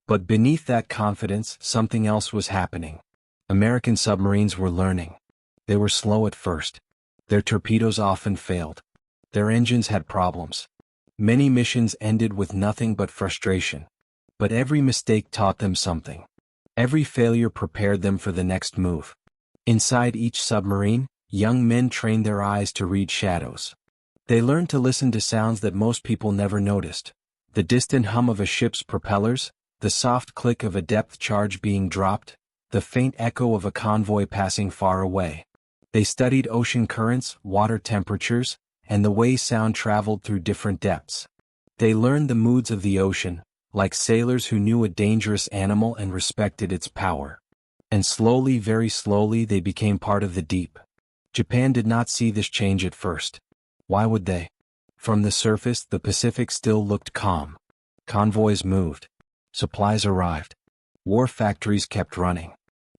But beneath that confidence, something else was happening. American submarines were learning. They were slow at first. Their torpedoes often failed. Their engines had problems. Many missions ended with nothing but frustration. But every mistake taught them something. Every failure prepared them for the next move. Inside each submarine, young men trained their eyes to read shadows. They learned to listen to sounds that most people never noticed. The distant hum of a ship's propellers, the soft click of a depth charge being dropped, the faint echo of a convoy passing far away. They studied ocean currents, water temperatures, and the way sound traveled through different depths. They learned the moods of the ocean, like sailors who knew a dangerous animal and respected its power. And slowly, very slowly, they became part of the deep. Japan did not see this change at first. Why would they? From the surface, the Pacific still looked calm. Convoys moved. Supplies arrived. War factories kept running.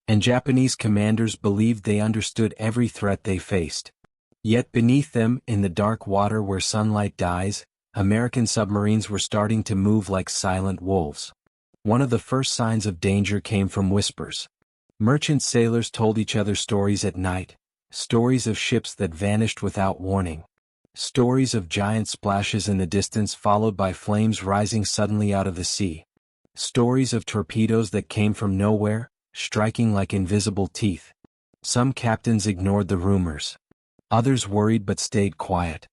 And Japanese commanders believed they understood every threat they faced. Yet beneath them, in the dark water where sunlight dies, American submarines were starting to move like silent wolves. One of the first signs of danger came from whispers. Merchant sailors told each other stories at night, stories of ships that vanished without warning, stories of giant splashes in the distance followed by flames rising suddenly out of the sea, stories of torpedoes that came from nowhere, striking like invisible teeth. Some captains ignored the rumors. Others worried but stayed quiet.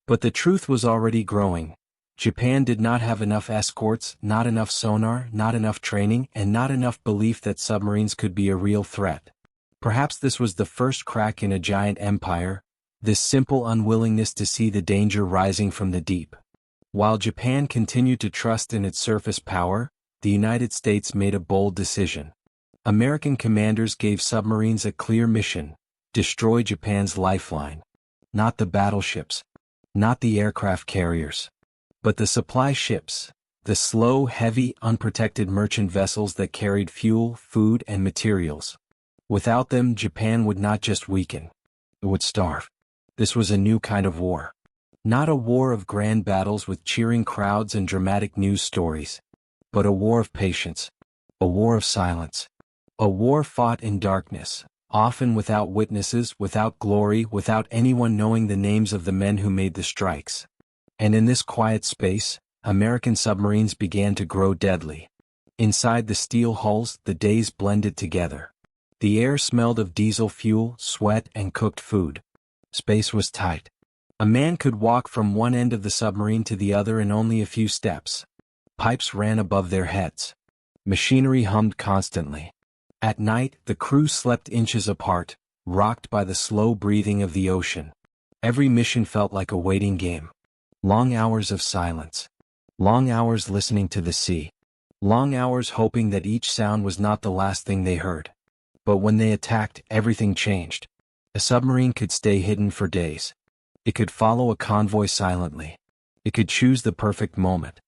But the truth was already growing. Japan did not have enough escorts, not enough sonar, not enough training, and not enough belief that submarines could be a real threat. Perhaps this was the first crack in a giant empire, this simple unwillingness to see the danger rising from the deep. While Japan continued to trust in its surface power, the United States made a bold decision. American commanders gave submarines a clear mission: destroy Japan's lifeline. Not the battleships. Not the aircraft carriers. But the supply ships, the slow, heavy, unprotected merchant vessels that carried fuel, food, and materials. Without them, Japan would not just weaken. It would starve. This was a new kind of war. Not a war of grand battles with cheering crowds and dramatic news stories. But a war of patience. A war of silence. A war fought in darkness, often without witnesses, without glory, without anyone knowing the names of the men who made the strikes. And in this quiet space, American submarines began to grow deadly. Inside the steel hulls, the days blended together. The air smelled of diesel fuel, sweat, and cooked food. Space was tight. A man could walk from one end of the submarine to the other in only a few steps. Pipes ran above their heads. Machinery hummed constantly. At night, the crew slept inches apart, rocked by the slow breathing of the ocean. Every mission felt like a waiting game. Long hours of silence. Long hours listening to the sea. Long hours hoping that each sound was not the last thing they heard. But when they attacked, everything changed. A submarine could stay hidden for days. It could follow a convoy silently. It could choose the perfect moment.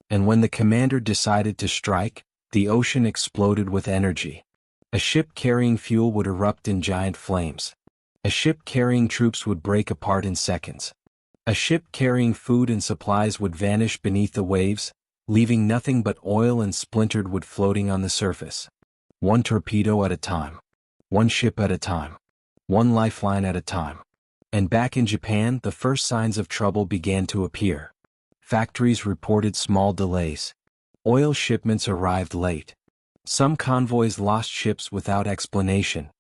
And when the commander decided to strike, the ocean exploded with energy. A ship carrying fuel would erupt in giant flames. A ship carrying troops would break apart in seconds. A ship carrying food and supplies would vanish beneath the waves, leaving nothing but oil and splintered wood floating on the surface. One torpedo at a time. One ship at a time. One lifeline at a time. And back in Japan, the first signs of trouble began to appear. Factories reported small delays. Oil shipments arrived late. Some convoys lost ships without explanation.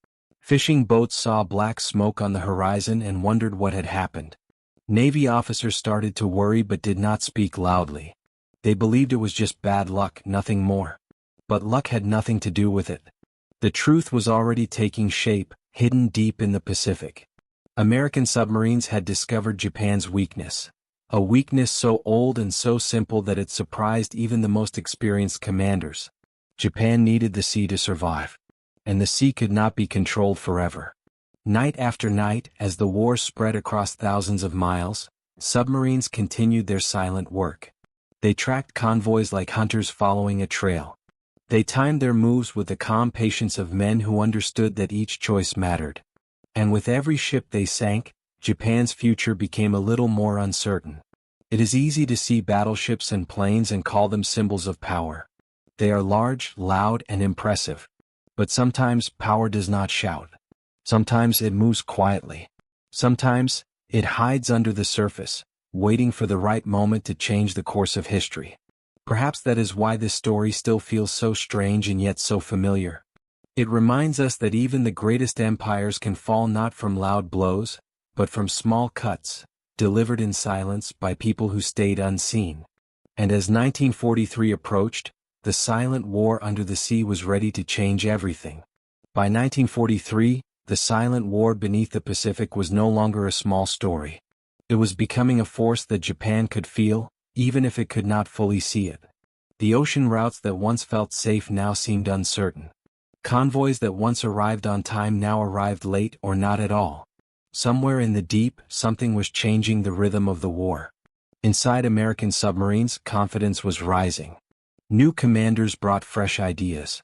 Fishing boats saw black smoke on the horizon and wondered what had happened. Navy officers started to worry but did not speak loudly. They believed it was just bad luck, nothing more. But luck had nothing to do with it. The truth was already taking shape, hidden deep in the Pacific. American submarines had discovered Japan's weakness. A weakness so old and so simple that it surprised even the most experienced commanders. Japan needed the sea to survive. And the sea could not be controlled forever. Night after night, as the war spread across thousands of miles, submarines continued their silent work. They tracked convoys like hunters following a trail. They timed their moves with the calm patience of men who understood that each choice mattered. And with every ship they sank, Japan's future became a little more uncertain. It is easy to see battleships and planes and call them symbols of power. They are large, loud, and impressive. But sometimes power does not shout. Sometimes it moves quietly. Sometimes it hides under the surface, waiting for the right moment to change the course of history. Perhaps that is why this story still feels so strange and yet so familiar. It reminds us that even the greatest empires can fall not from loud blows, but from small cuts, delivered in silence by people who stayed unseen. And as 1943 approached, the silent war under the sea was ready to change everything. By 1943, the silent war beneath the Pacific was no longer a small story. It was becoming a force that Japan could feel, even if it could not fully see it. The ocean routes that once felt safe now seemed uncertain. Convoys that once arrived on time now arrived late or not at all. Somewhere in the deep, something was changing the rhythm of the war. Inside American submarines, confidence was rising. New commanders brought fresh ideas.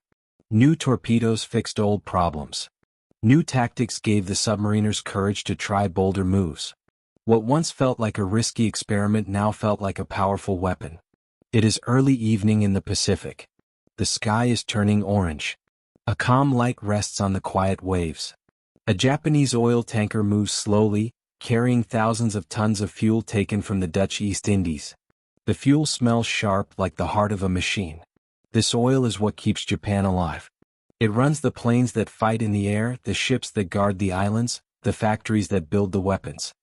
New torpedoes fixed old problems. New tactics gave the submariners courage to try bolder moves. What once felt like a risky experiment now felt like a powerful weapon. It is early evening in the Pacific. The sky is turning orange. A calm light rests on the quiet waves. A Japanese oil tanker moves slowly, carrying thousands of tons of fuel taken from the Dutch East Indies. The fuel smells sharp like the heart of a machine. This oil is what keeps Japan alive. It runs the planes that fight in the air, the ships that guard the islands, the factories that build the weapons.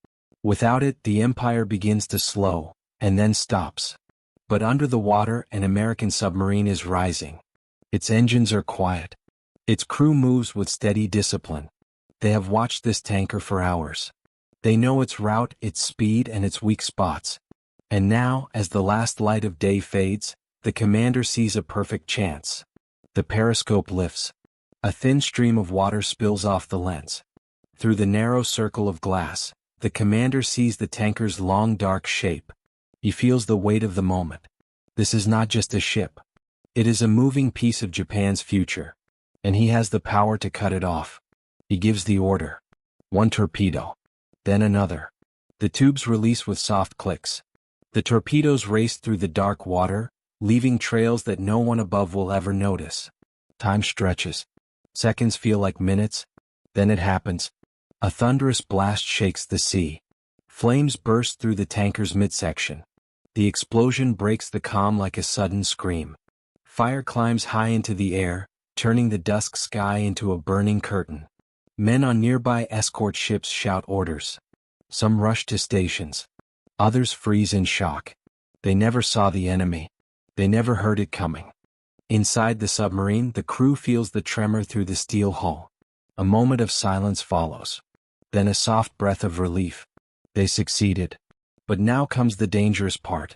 Without it, the empire begins to slow, and then stops. But under the water, an American submarine is rising. Its engines are quiet. Its crew moves with steady discipline. They have watched this tanker for hours. They know its route, its speed, and its weak spots. And now, as the last light of day fades, the commander sees a perfect chance. The periscope lifts. A thin stream of water spills off the lens. Through the narrow circle of glass, the commander sees the tanker's long dark shape. He feels the weight of the moment. This is not just a ship. It is a moving piece of Japan's future. And he has the power to cut it off. He gives the order. One torpedo. Then another. The tubes release with soft clicks. The torpedoes race through the dark water, leaving trails that no one above will ever notice. Time stretches. Seconds feel like minutes. Then it happens. A thunderous blast shakes the sea. Flames burst through the tanker's midsection. The explosion breaks the calm like a sudden scream. Fire climbs high into the air, turning the dusk sky into a burning curtain. Men on nearby escort ships shout orders. Some rush to stations. Others freeze in shock. They never saw the enemy. They never heard it coming. Inside the submarine, the crew feels the tremor through the steel hull. A moment of silence follows. Then a soft breath of relief. They succeeded. But now comes the dangerous part.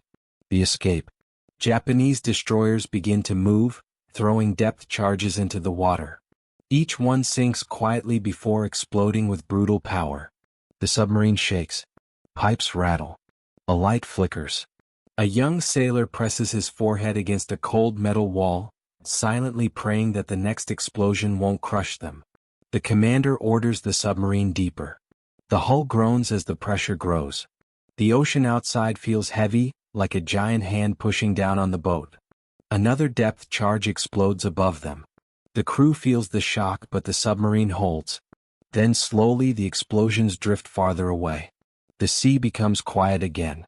The escape. Japanese destroyers begin to move, throwing depth charges into the water. Each one sinks quietly before exploding with brutal power. The submarine shakes. Pipes rattle. A light flickers. A young sailor presses his forehead against a cold metal wall, silently praying that the next explosion won't crush them. The commander orders the submarine deeper. The hull groans as the pressure grows. The ocean outside feels heavy, like a giant hand pushing down on the boat. Another depth charge explodes above them. The crew feels the shock, but the submarine holds. Then slowly the explosions drift farther away. The sea becomes quiet again.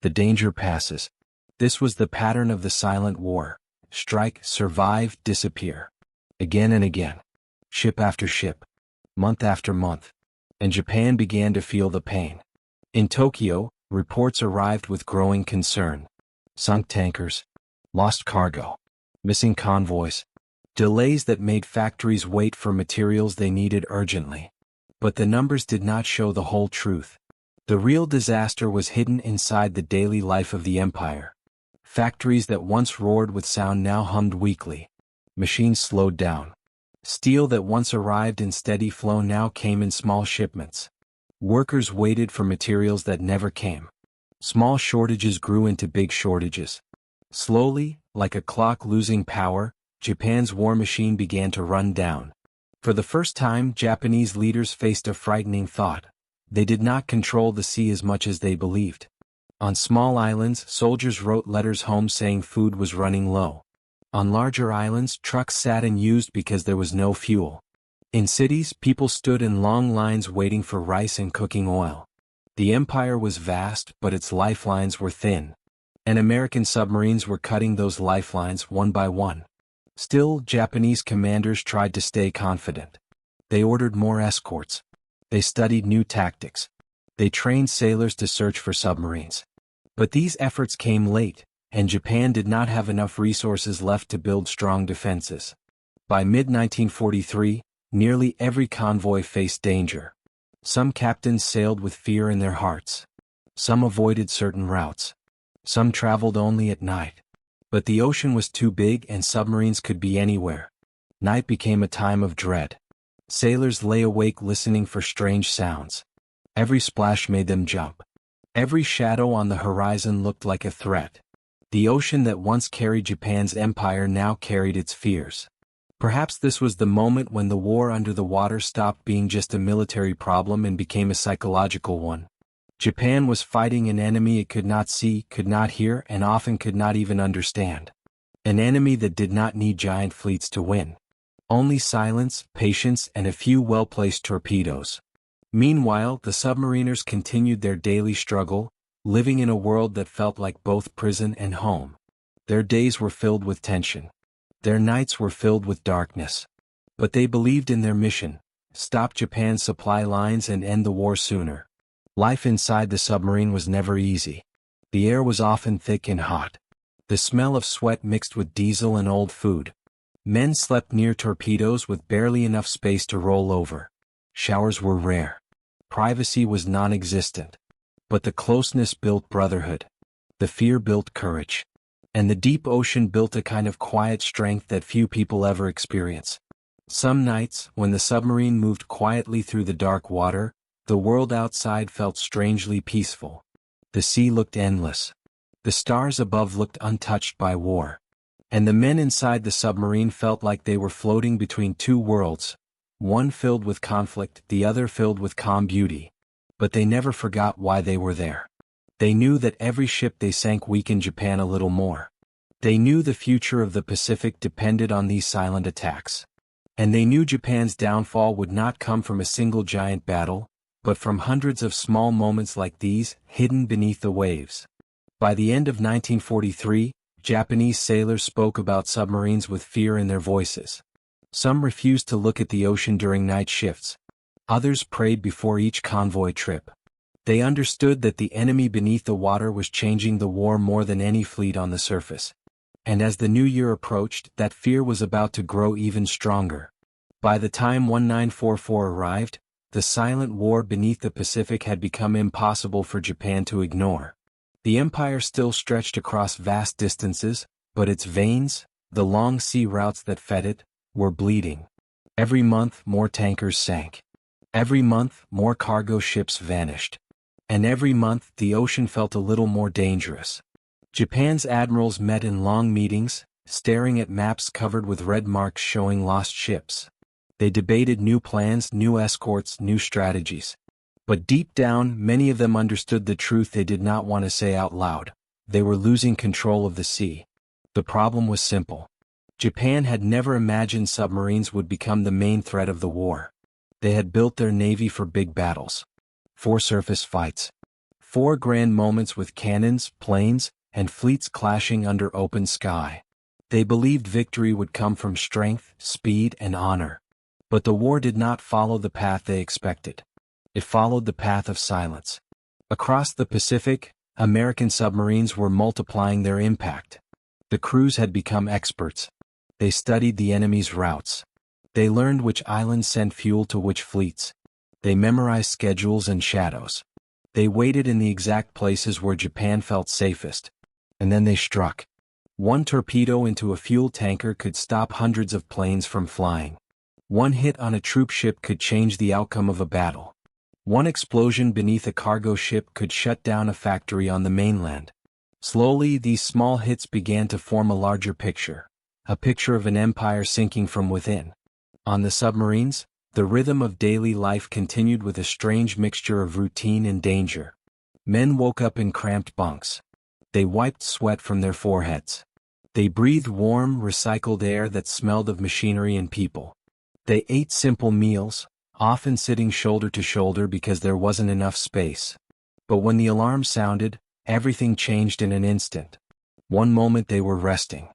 The danger passes. This was the pattern of the silent war. Strike, survive, disappear. Again and again. Ship after ship. Month after month. And Japan began to feel the pain. In Tokyo, reports arrived with growing concern. Sunk tankers. Lost cargo. Missing convoys. Delays that made factories wait for materials they needed urgently. But the numbers did not show the whole truth. The real disaster was hidden inside the daily life of the empire. Factories that once roared with sound now hummed weakly. Machines slowed down. Steel that once arrived in steady flow now came in small shipments. Workers waited for materials that never came. Small shortages grew into big shortages. Slowly, like a clock losing power, Japan's war machine began to run down. For the first time, Japanese leaders faced a frightening thought. They did not control the sea as much as they believed. On small islands, soldiers wrote letters home saying food was running low. On larger islands, trucks sat unused because there was no fuel. In cities, people stood in long lines waiting for rice and cooking oil. The empire was vast, but its lifelines were thin. And American submarines were cutting those lifelines one by one. Still, Japanese commanders tried to stay confident. They ordered more escorts. They studied new tactics. They trained sailors to search for submarines. But these efforts came late, and Japan did not have enough resources left to build strong defenses. By mid-1943, nearly every convoy faced danger. Some captains sailed with fear in their hearts. Some avoided certain routes. Some traveled only at night. But the ocean was too big and submarines could be anywhere. Night became a time of dread. Sailors lay awake listening for strange sounds. Every splash made them jump. Every shadow on the horizon looked like a threat. The ocean that once carried Japan's empire now carried its fears. Perhaps this was the moment when the war under the water stopped being just a military problem and became a psychological one. Japan was fighting an enemy it could not see, could not hear, and often could not even understand. An enemy that did not need giant fleets to win. Only silence, patience, and a few well-placed torpedoes. Meanwhile, the submariners continued their daily struggle, living in a world that felt like both prison and home. Their days were filled with tension. Their nights were filled with darkness. But they believed in their mission: stop Japan's supply lines and end the war sooner. Life inside the submarine was never easy. The air was often thick and hot. The smell of sweat mixed with diesel and old food. Men slept near torpedoes with barely enough space to roll over. Showers were rare. Privacy was non-existent. But the closeness built brotherhood. The fear built courage. And the deep ocean built a kind of quiet strength that few people ever experience. Some nights, when the submarine moved quietly through the dark water, the world outside felt strangely peaceful. The sea looked endless. The stars above looked untouched by war. And the men inside the submarine felt like they were floating between two worlds, one filled with conflict, the other filled with calm beauty. But they never forgot why they were there. They knew that every ship they sank weakened Japan a little more. They knew the future of the Pacific depended on these silent attacks. And they knew Japan's downfall would not come from a single giant battle, but from hundreds of small moments like these, hidden beneath the waves. By the end of 1943, Japanese sailors spoke about submarines with fear in their voices. Some refused to look at the ocean during night shifts. Others prayed before each convoy trip. They understood that the enemy beneath the water was changing the war more than any fleet on the surface. And as the new year approached, that fear was about to grow even stronger. By the time 1944 arrived, the silent war beneath the Pacific had become impossible for Japan to ignore. The empire still stretched across vast distances, but its veins, the long sea routes that fed it, were bleeding. Every month, more tankers sank. Every month, more cargo ships vanished. And every month, the ocean felt a little more dangerous. Japan's admirals met in long meetings, staring at maps covered with red marks showing lost ships. They debated new plans, new escorts, new strategies. But deep down, many of them understood the truth they did not want to say out loud. They were losing control of the sea. The problem was simple. Japan had never imagined submarines would become the main threat of the war. They had built their navy for big battles. For surface fights. For grand moments with cannons, planes, and fleets clashing under open sky. They believed victory would come from strength, speed, and honor. But the war did not follow the path they expected. It followed the path of silence. Across the Pacific, American submarines were multiplying their impact. The crews had become experts. They studied the enemy's routes. They learned which islands sent fuel to which fleets. They memorized schedules and shadows. They waited in the exact places where Japan felt safest. And then they struck. One torpedo into a fuel tanker could stop hundreds of planes from flying. One hit on a troop ship could change the outcome of a battle. One explosion beneath a cargo ship could shut down a factory on the mainland. Slowly, these small hits began to form a larger picture. A picture of an empire sinking from within. On the submarines, the rhythm of daily life continued with a strange mixture of routine and danger. Men woke up in cramped bunks. They wiped sweat from their foreheads. They breathed warm, recycled air that smelled of machinery and people. They ate simple meals, often sitting shoulder to shoulder because there wasn't enough space. But when the alarm sounded, everything changed in an instant. One moment they were resting.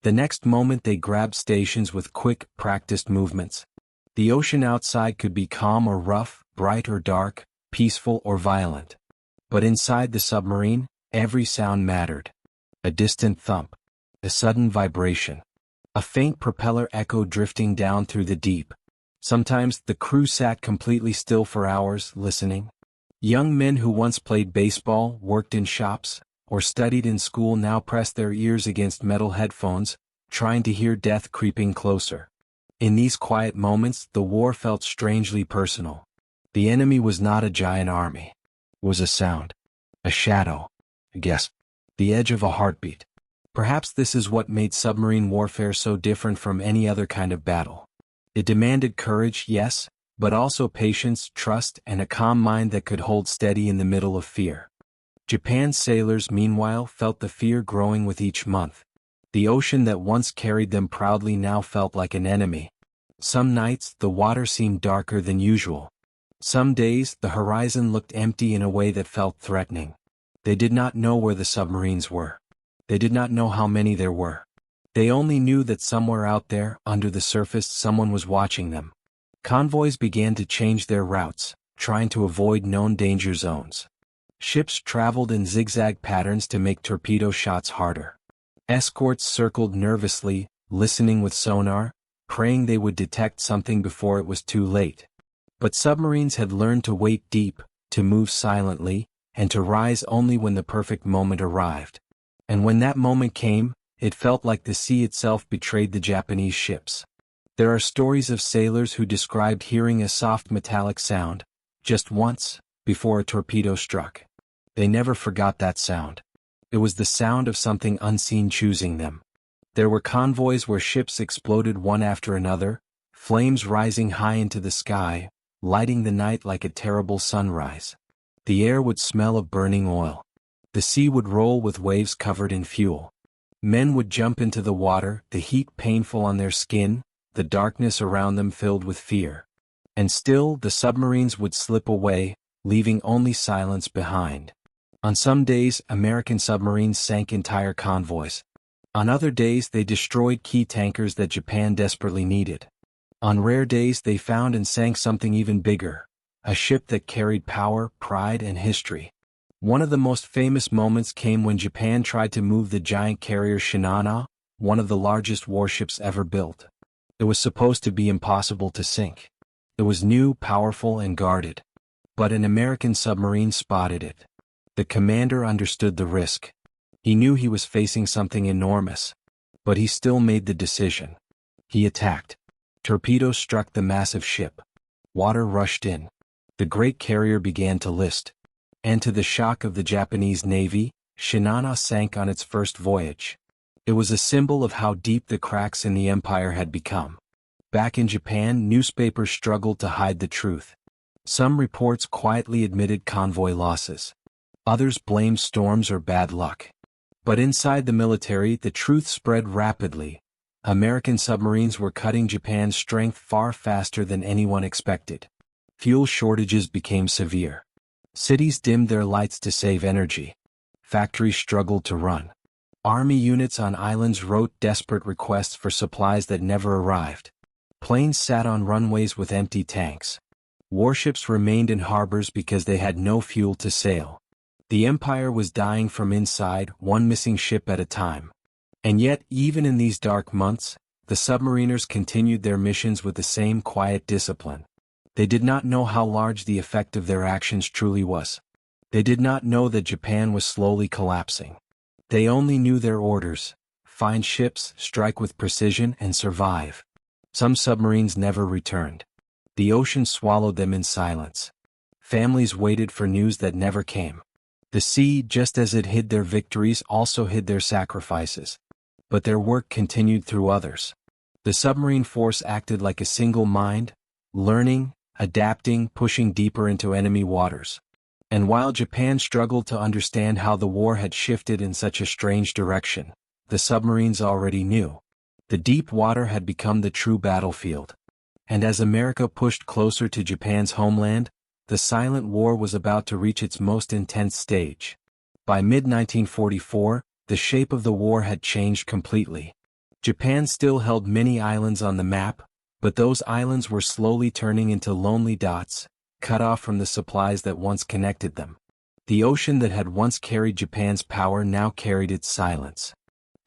The next moment they grabbed stations with quick, practiced movements. The ocean outside could be calm or rough, bright or dark, peaceful or violent. But inside the submarine, every sound mattered. A distant thump. A sudden vibration. A faint propeller echo drifting down through the deep. Sometimes the crew sat completely still for hours, listening. Young men who once played baseball, worked in shops, or studied in school now pressed their ears against metal headphones, trying to hear death creeping closer. In these quiet moments, the war felt strangely personal. The enemy was not a giant army. It was a sound. A shadow. A guess. The edge of a heartbeat. Perhaps this is what made submarine warfare so different from any other kind of battle. It demanded courage, yes, but also patience, trust, and a calm mind that could hold steady in the middle of fear. Japan's sailors, meanwhile, felt the fear growing with each month. The ocean that once carried them proudly now felt like an enemy. Some nights, the water seemed darker than usual. Some days, the horizon looked empty in a way that felt threatening. They did not know where the submarines were. They did not know how many there were. They only knew that somewhere out there, under the surface, someone was watching them. Convoys began to change their routes, trying to avoid known danger zones. Ships traveled in zigzag patterns to make torpedo shots harder. Escorts circled nervously, listening with sonar, praying they would detect something before it was too late. But submarines had learned to wait deep, to move silently, and to rise only when the perfect moment arrived. And when that moment came, it felt like the sea itself betrayed the Japanese ships. There are stories of sailors who described hearing a soft metallic sound, just once, before a torpedo struck. They never forgot that sound. It was the sound of something unseen choosing them. There were convoys where ships exploded one after another, flames rising high into the sky, lighting the night like a terrible sunrise. The air would smell of burning oil. The sea would roll with waves covered in fuel. Men would jump into the water, the heat painful on their skin, the darkness around them filled with fear. And still, the submarines would slip away, leaving only silence behind. On some days, American submarines sank entire convoys. On other days, they destroyed key tankers that Japan desperately needed. On rare days, they found and sank something even bigger, a ship that carried power, pride, and history. One of the most famous moments came when Japan tried to move the giant carrier Shinano, one of the largest warships ever built. It was supposed to be impossible to sink. It was new, powerful, and guarded. But an American submarine spotted it. The commander understood the risk. He knew he was facing something enormous. But he still made the decision. He attacked. Torpedoes struck the massive ship. Water rushed in. The great carrier began to list. And to the shock of the Japanese Navy, Shinano sank on its first voyage. It was a symbol of how deep the cracks in the empire had become. Back in Japan, newspapers struggled to hide the truth. Some reports quietly admitted convoy losses. Others blamed storms or bad luck. But inside the military, the truth spread rapidly. American submarines were cutting Japan's strength far faster than anyone expected. Fuel shortages became severe. Cities dimmed their lights to save energy. Factories struggled to run. Army units on islands wrote desperate requests for supplies that never arrived. Planes sat on runways with empty tanks. Warships remained in harbors because they had no fuel to sail. The empire was dying from inside, one missing ship at a time. And yet, even in these dark months, the submariners continued their missions with the same quiet discipline. They did not know how large the effect of their actions truly was. They did not know that Japan was slowly collapsing. They only knew their orders: find ships, strike with precision, and survive. Some submarines never returned. The ocean swallowed them in silence. Families waited for news that never came. The sea, just as it hid their victories, also hid their sacrifices. But their work continued through others. The submarine force acted like a single mind, learning, adapting, pushing deeper into enemy waters. And while Japan struggled to understand how the war had shifted in such a strange direction, the submarines already knew. The deep water had become the true battlefield. And as America pushed closer to Japan's homeland, the silent war was about to reach its most intense stage. By mid-1944, the shape of the war had changed completely. Japan still held many islands on the map, but those islands were slowly turning into lonely dots, cut off from the supplies that once connected them. The ocean that had once carried Japan's power now carried its silence.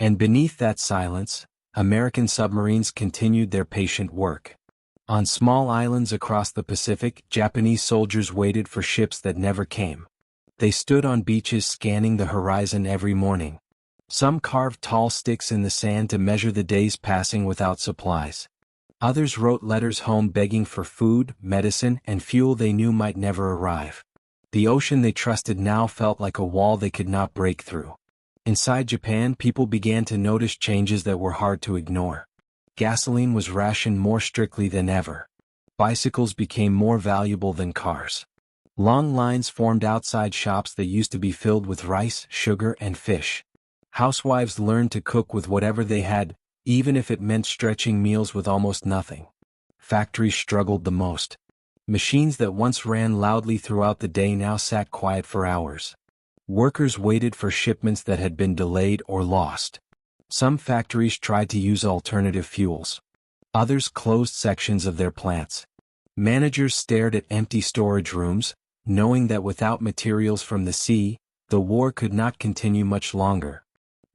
And beneath that silence, American submarines continued their patient work. On small islands across the Pacific, Japanese soldiers waited for ships that never came. They stood on beaches scanning the horizon every morning. Some carved tall sticks in the sand to measure the days passing without supplies. Others wrote letters home begging for food, medicine, and fuel they knew might never arrive. The ocean they trusted now felt like a wall they could not break through. Inside Japan, people began to notice changes that were hard to ignore. Gasoline was rationed more strictly than ever. Bicycles became more valuable than cars. Long lines formed outside shops that used to be filled with rice, sugar, and fish. Housewives learned to cook with whatever they had, even if it meant stretching meals with almost nothing. Factories struggled the most. Machines that once ran loudly throughout the day now sat quiet for hours. Workers waited for shipments that had been delayed or lost. Some factories tried to use alternative fuels. Others closed sections of their plants. Managers stared at empty storage rooms, knowing that without materials from the sea, the war could not continue much longer.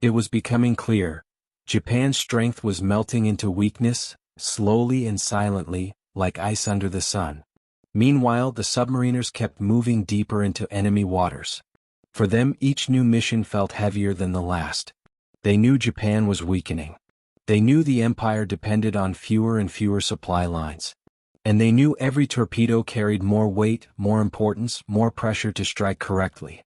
It was becoming clear. Japan's strength was melting into weakness, slowly and silently, like ice under the sun. Meanwhile, the submariners kept moving deeper into enemy waters. For them, each new mission felt heavier than the last. They knew Japan was weakening. They knew the empire depended on fewer and fewer supply lines. And they knew every torpedo carried more weight, more importance, more pressure to strike correctly.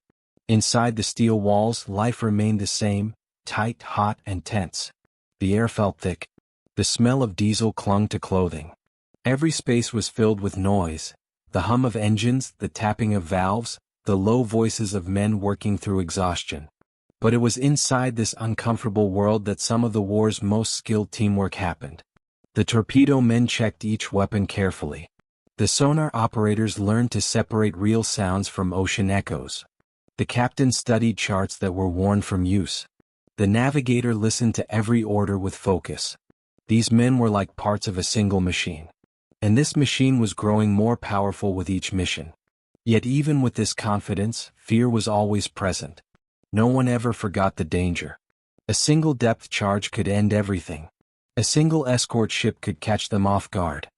Inside the steel walls, life remained the same, tight, hot, and tense. The air felt thick. The smell of diesel clung to clothing. Every space was filled with noise, the hum of engines, the tapping of valves, the low voices of men working through exhaustion. But it was inside this uncomfortable world that some of the war's most skilled teamwork happened. The torpedo men checked each weapon carefully. The sonar operators learned to separate real sounds from ocean echoes. The captain studied charts that were worn from use. The navigator listened to every order with focus. These men were like parts of a single machine. And this machine was growing more powerful with each mission. Yet even with this confidence, fear was always present. No one ever forgot the danger. A single depth charge could end everything. A single escort ship could catch them off guard.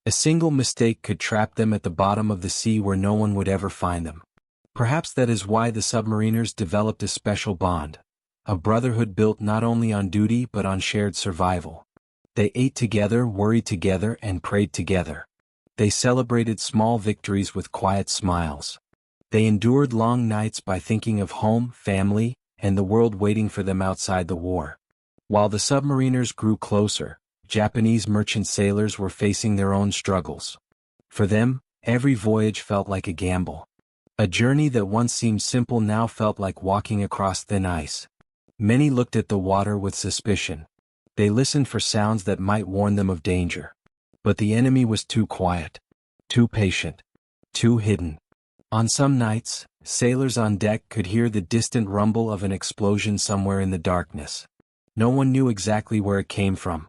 A single mistake could trap them at the bottom of the sea where no one would ever find them. Perhaps that is why the submariners developed a special bond. A brotherhood built not only on duty but on shared survival. They ate together, worried together, and prayed together. They celebrated small victories with quiet smiles. They endured long nights by thinking of home, family, and the world waiting for them outside the war. While the submariners grew closer, Japanese merchant sailors were facing their own struggles. For them, every voyage felt like a gamble. A journey that once seemed simple now felt like walking across thin ice. Many looked at the water with suspicion. They listened for sounds that might warn them of danger. But the enemy was too quiet, too patient, too hidden. On some nights, sailors on deck could hear the distant rumble of an explosion somewhere in the darkness. No one knew exactly where it came from.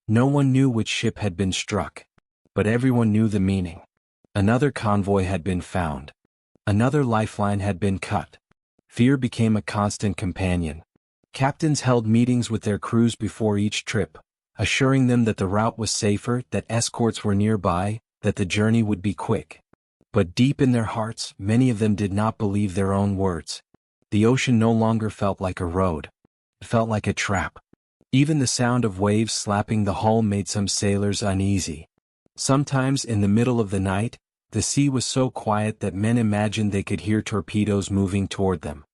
No one knew which ship had been struck. But everyone knew the meaning. Another convoy had been found. Another lifeline had been cut. Fear became a constant companion. Captains held meetings with their crews before each trip, assuring them that the route was safer, that escorts were nearby, that the journey would be quick. But deep in their hearts, many of them did not believe their own words. The ocean no longer felt like a road. It felt like a trap. Even the sound of waves slapping the hull made some sailors uneasy. Sometimes in the middle of the night, the sea was so quiet that men imagined they could hear torpedoes moving toward them.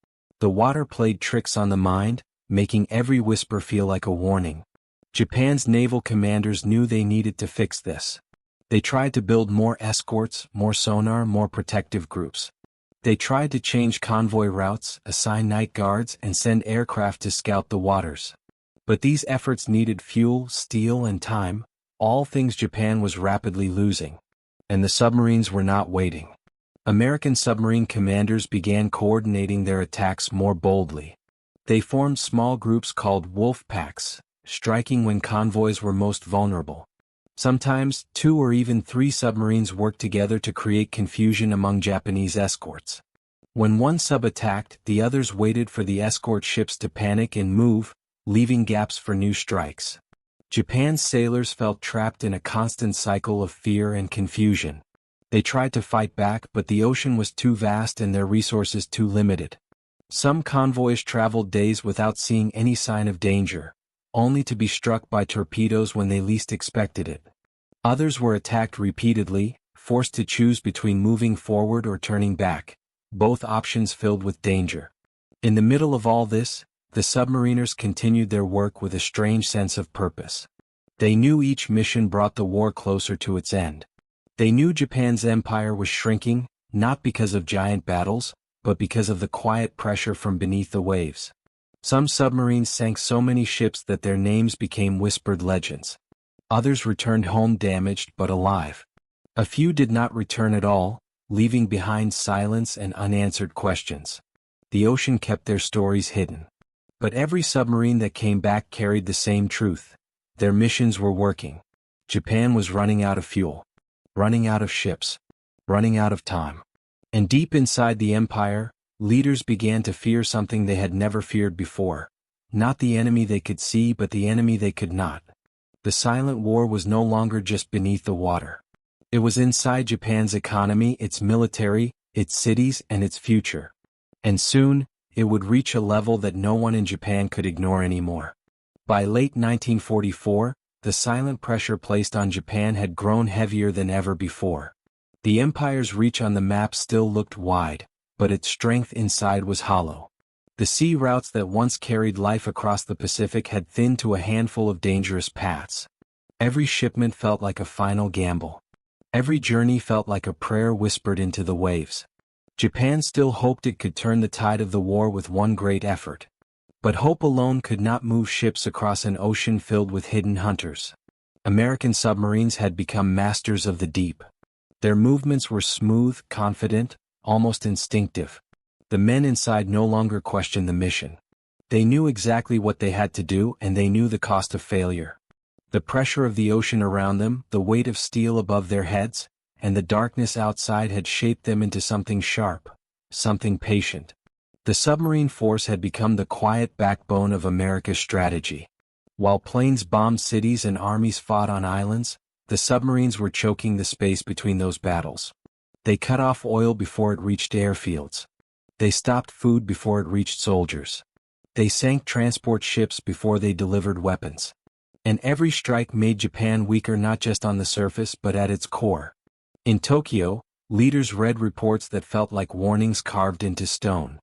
The water played tricks on the mind, making every whisper feel like a warning. Japan's naval commanders knew they needed to fix this. They tried to build more escorts, more sonar, more protective groups. They tried to change convoy routes, assign night guards, and send aircraft to scout the waters. But these efforts needed fuel, steel, and time, all things Japan was rapidly losing. And the submarines were not waiting. American submarine commanders began coordinating their attacks more boldly. They formed small groups called wolf packs, striking when convoys were most vulnerable. Sometimes, 2 or even 3 submarines worked together to create confusion among Japanese escorts. When one sub attacked, the others waited for the escort ships to panic and move, leaving gaps for new strikes. Japan's sailors felt trapped in a constant cycle of fear and confusion. They tried to fight back, but the ocean was too vast and their resources too limited. Some convoys traveled days without seeing any sign of danger, only to be struck by torpedoes when they least expected it. Others were attacked repeatedly, forced to choose between moving forward or turning back, both options filled with danger. In the middle of all this, the submariners continued their work with a strange sense of purpose. They knew each mission brought the war closer to its end. They knew Japan's empire was shrinking, not because of giant battles, but because of the quiet pressure from beneath the waves. Some submarines sank so many ships that their names became whispered legends. Others returned home damaged but alive. A few did not return at all, leaving behind silence and unanswered questions. The ocean kept their stories hidden. But every submarine that came back carried the same truth. Their missions were working. Japan was running out of fuel, running out of ships, running out of time. And deep inside the empire, leaders began to fear something they had never feared before. Not the enemy they could see, but the enemy they could not. The silent war was no longer just beneath the water. It was inside Japan's economy, its military, its cities, and its future. And soon, it would reach a level that no one in Japan could ignore anymore. By late 1944, the silent pressure placed on Japan had grown heavier than ever before. The empire's reach on the map still looked wide, but its strength inside was hollow. The sea routes that once carried life across the Pacific had thinned to a handful of dangerous paths. Every shipment felt like a final gamble. Every journey felt like a prayer whispered into the waves. Japan still hoped it could turn the tide of the war with one great effort. But hope alone could not move ships across an ocean filled with hidden hunters. American submarines had become masters of the deep. Their movements were smooth, confident, almost instinctive. The men inside no longer questioned the mission. They knew exactly what they had to do, and they knew the cost of failure. The pressure of the ocean around them, the weight of steel above their heads, and the darkness outside had shaped them into something sharp, something patient. The submarine force had become the quiet backbone of America's strategy. While planes bombed cities and armies fought on islands, the submarines were choking the space between those battles. They cut off oil before it reached airfields. They stopped food before it reached soldiers. They sank transport ships before they delivered weapons. And every strike made Japan weaker not just on the surface but at its core. In Tokyo, leaders read reports that felt like warnings carved into stone.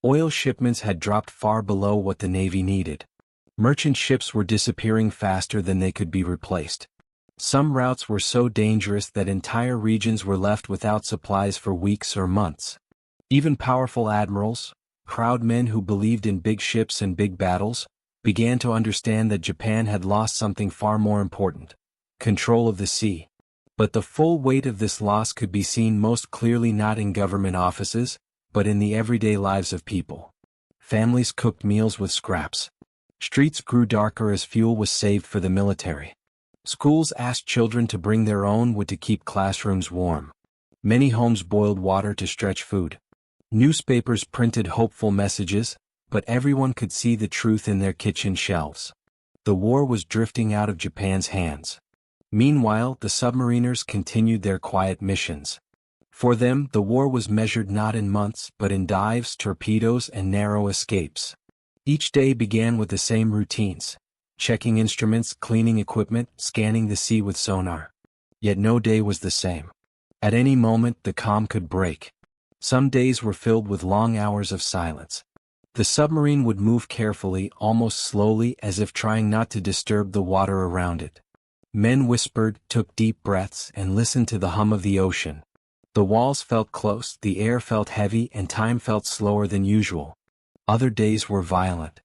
Oil shipments had dropped far below what the Navy needed. Merchant ships were disappearing faster than they could be replaced. Some routes were so dangerous that entire regions were left without supplies for weeks or months. Even powerful admirals, proud men who believed in big ships and big battles, began to understand that Japan had lost something far more important: control of the sea. But the full weight of this loss could be seen most clearly not in government offices, but in the everyday lives of people. Families cooked meals with scraps. Streets grew darker as fuel was saved for the military. Schools asked children to bring their own wood to keep classrooms warm. Many homes boiled water to stretch food. Newspapers printed hopeful messages, but everyone could see the truth in their kitchen shelves. The war was drifting out of Japan's hands. Meanwhile, the submariners continued their quiet missions. For them, the war was measured not in months but in dives, torpedoes, and narrow escapes. Each day began with the same routines: checking instruments, cleaning equipment, scanning the sea with sonar. Yet no day was the same. At any moment, the calm could break. Some days were filled with long hours of silence. The submarine would move carefully, almost slowly, as if trying not to disturb the water around it. Men whispered, took deep breaths, and listened to the hum of the ocean. The walls felt close, the air felt heavy, and time felt slower than usual. Other days were violent.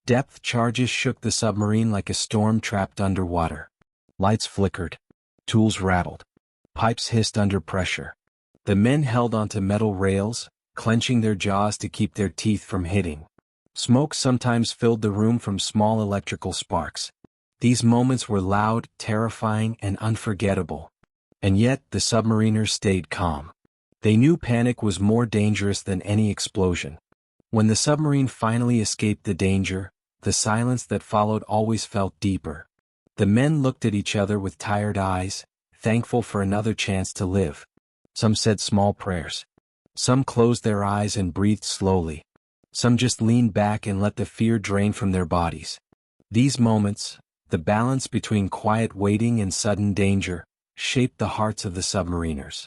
Depth charges shook the submarine like a storm trapped underwater. Lights flickered. Tools rattled. Pipes hissed under pressure. The men held onto metal rails, clenching their jaws to keep their teeth from hitting. Smoke sometimes filled the room from small electrical sparks. These moments were loud, terrifying, and unforgettable. And yet, the submariners stayed calm. They knew panic was more dangerous than any explosion. When the submarine finally escaped the danger, the silence that followed always felt deeper. The men looked at each other with tired eyes, thankful for another chance to live. Some said small prayers. Some closed their eyes and breathed slowly. Some just leaned back and let the fear drain from their bodies. These moments, the balance between quiet waiting and sudden danger, shaped the hearts of the submariners.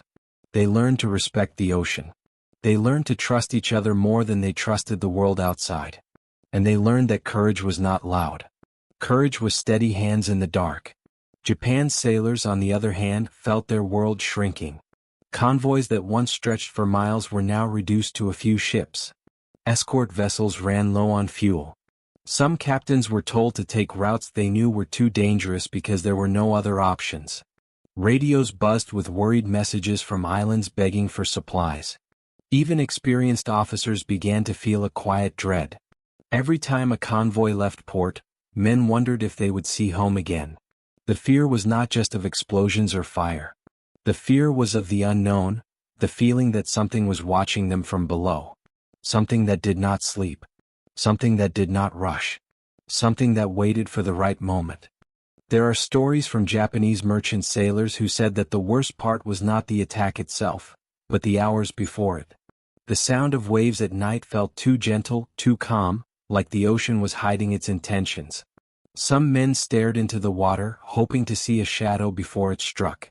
They learned to respect the ocean. They learned to trust each other more than they trusted the world outside. And they learned that courage was not loud. Courage was steady hands in the dark. Japan's sailors, on the other hand, felt their world shrinking. Convoys that once stretched for miles were now reduced to a few ships. Escort vessels ran low on fuel. Some captains were told to take routes they knew were too dangerous because there were no other options. Radios buzzed with worried messages from islands begging for supplies. Even experienced officers began to feel a quiet dread. Every time a convoy left port, men wondered if they would see home again. The fear was not just of explosions or fire. The fear was of the unknown, the feeling that something was watching them from below. Something that did not sleep. Something that did not rush. Something that waited for the right moment. There are stories from Japanese merchant sailors who said that the worst part was not the attack itself, but the hours before it. The sound of waves at night felt too gentle, too calm, like the ocean was hiding its intentions. Some men stared into the water, hoping to see a shadow before it struck.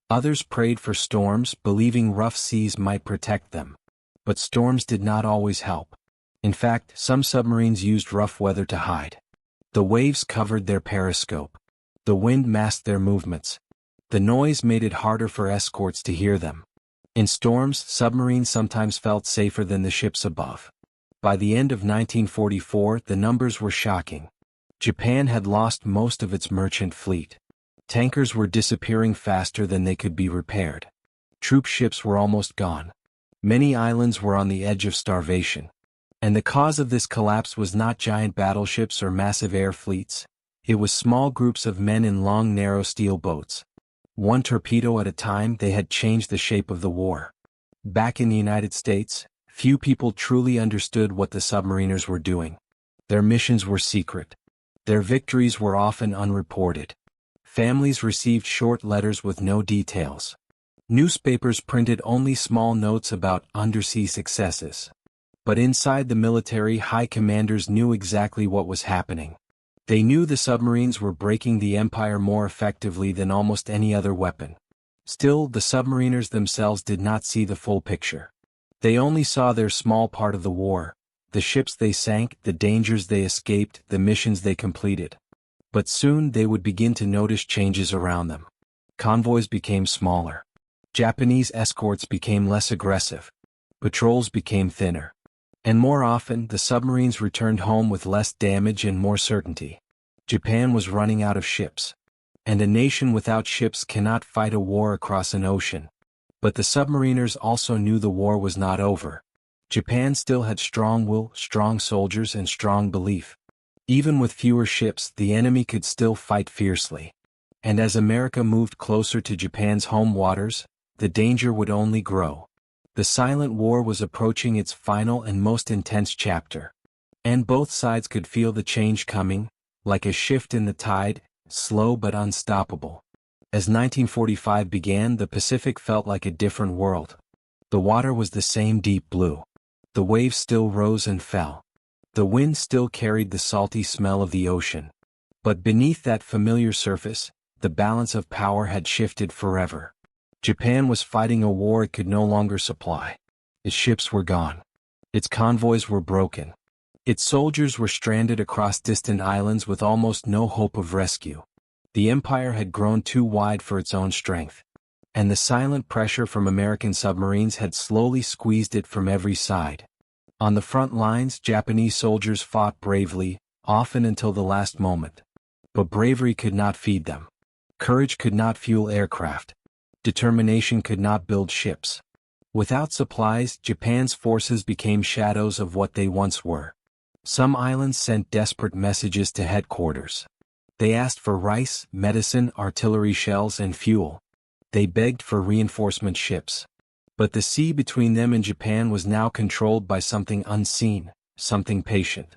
Others prayed for storms, believing rough seas might protect them. But storms did not always help. In fact, some submarines used rough weather to hide. The waves covered their periscope. The wind masked their movements. The noise made it harder for escorts to hear them. In storms, submarines sometimes felt safer than the ships above. By the end of 1944, the numbers were shocking. Japan had lost most of its merchant fleet. Tankers were disappearing faster than they could be repaired. Troop ships were almost gone. Many islands were on the edge of starvation. And the cause of this collapse was not giant battleships or massive air fleets. It was small groups of men in long narrow steel boats. One torpedo at a time, they had changed the shape of the war. Back in the United States, few people truly understood what the submariners were doing. Their missions were secret. Their victories were often unreported. Families received short letters with no details. Newspapers printed only small notes about undersea successes. But inside the military, high commanders knew exactly what was happening. They knew the submarines were breaking the empire more effectively than almost any other weapon. Still, the submariners themselves did not see the full picture. They only saw their small part of the war, the ships they sank, the dangers they escaped, the missions they completed. But soon they would begin to notice changes around them. Convoys became smaller. Japanese escorts became less aggressive. Patrols became thinner. And more often, the submarines returned home with less damage and more certainty. Japan was running out of ships. And a nation without ships cannot fight a war across an ocean. But the submariners also knew the war was not over. Japan still had strong will, strong soldiers, and strong belief. Even with fewer ships, the enemy could still fight fiercely. And as America moved closer to Japan's home waters, the danger would only grow. The silent war was approaching its final and most intense chapter. And both sides could feel the change coming, like a shift in the tide, slow but unstoppable. As 1945 began, the Pacific felt like a different world. The water was the same deep blue. The waves still rose and fell. The wind still carried the salty smell of the ocean. But beneath that familiar surface, the balance of power had shifted forever. Japan was fighting a war it could no longer supply. Its ships were gone. Its convoys were broken. Its soldiers were stranded across distant islands with almost no hope of rescue. The empire had grown too wide for its own strength. And the silent pressure from American submarines had slowly squeezed it from every side. On the front lines, Japanese soldiers fought bravely, often until the last moment. But bravery could not feed them. Courage could not fuel aircraft. Determination could not build ships. Without supplies, Japan's forces became shadows of what they once were. Some islands sent desperate messages to headquarters. They asked for rice, medicine, artillery shells, and fuel. They begged for reinforcement ships. But the sea between them and Japan was now controlled by something unseen, something patient.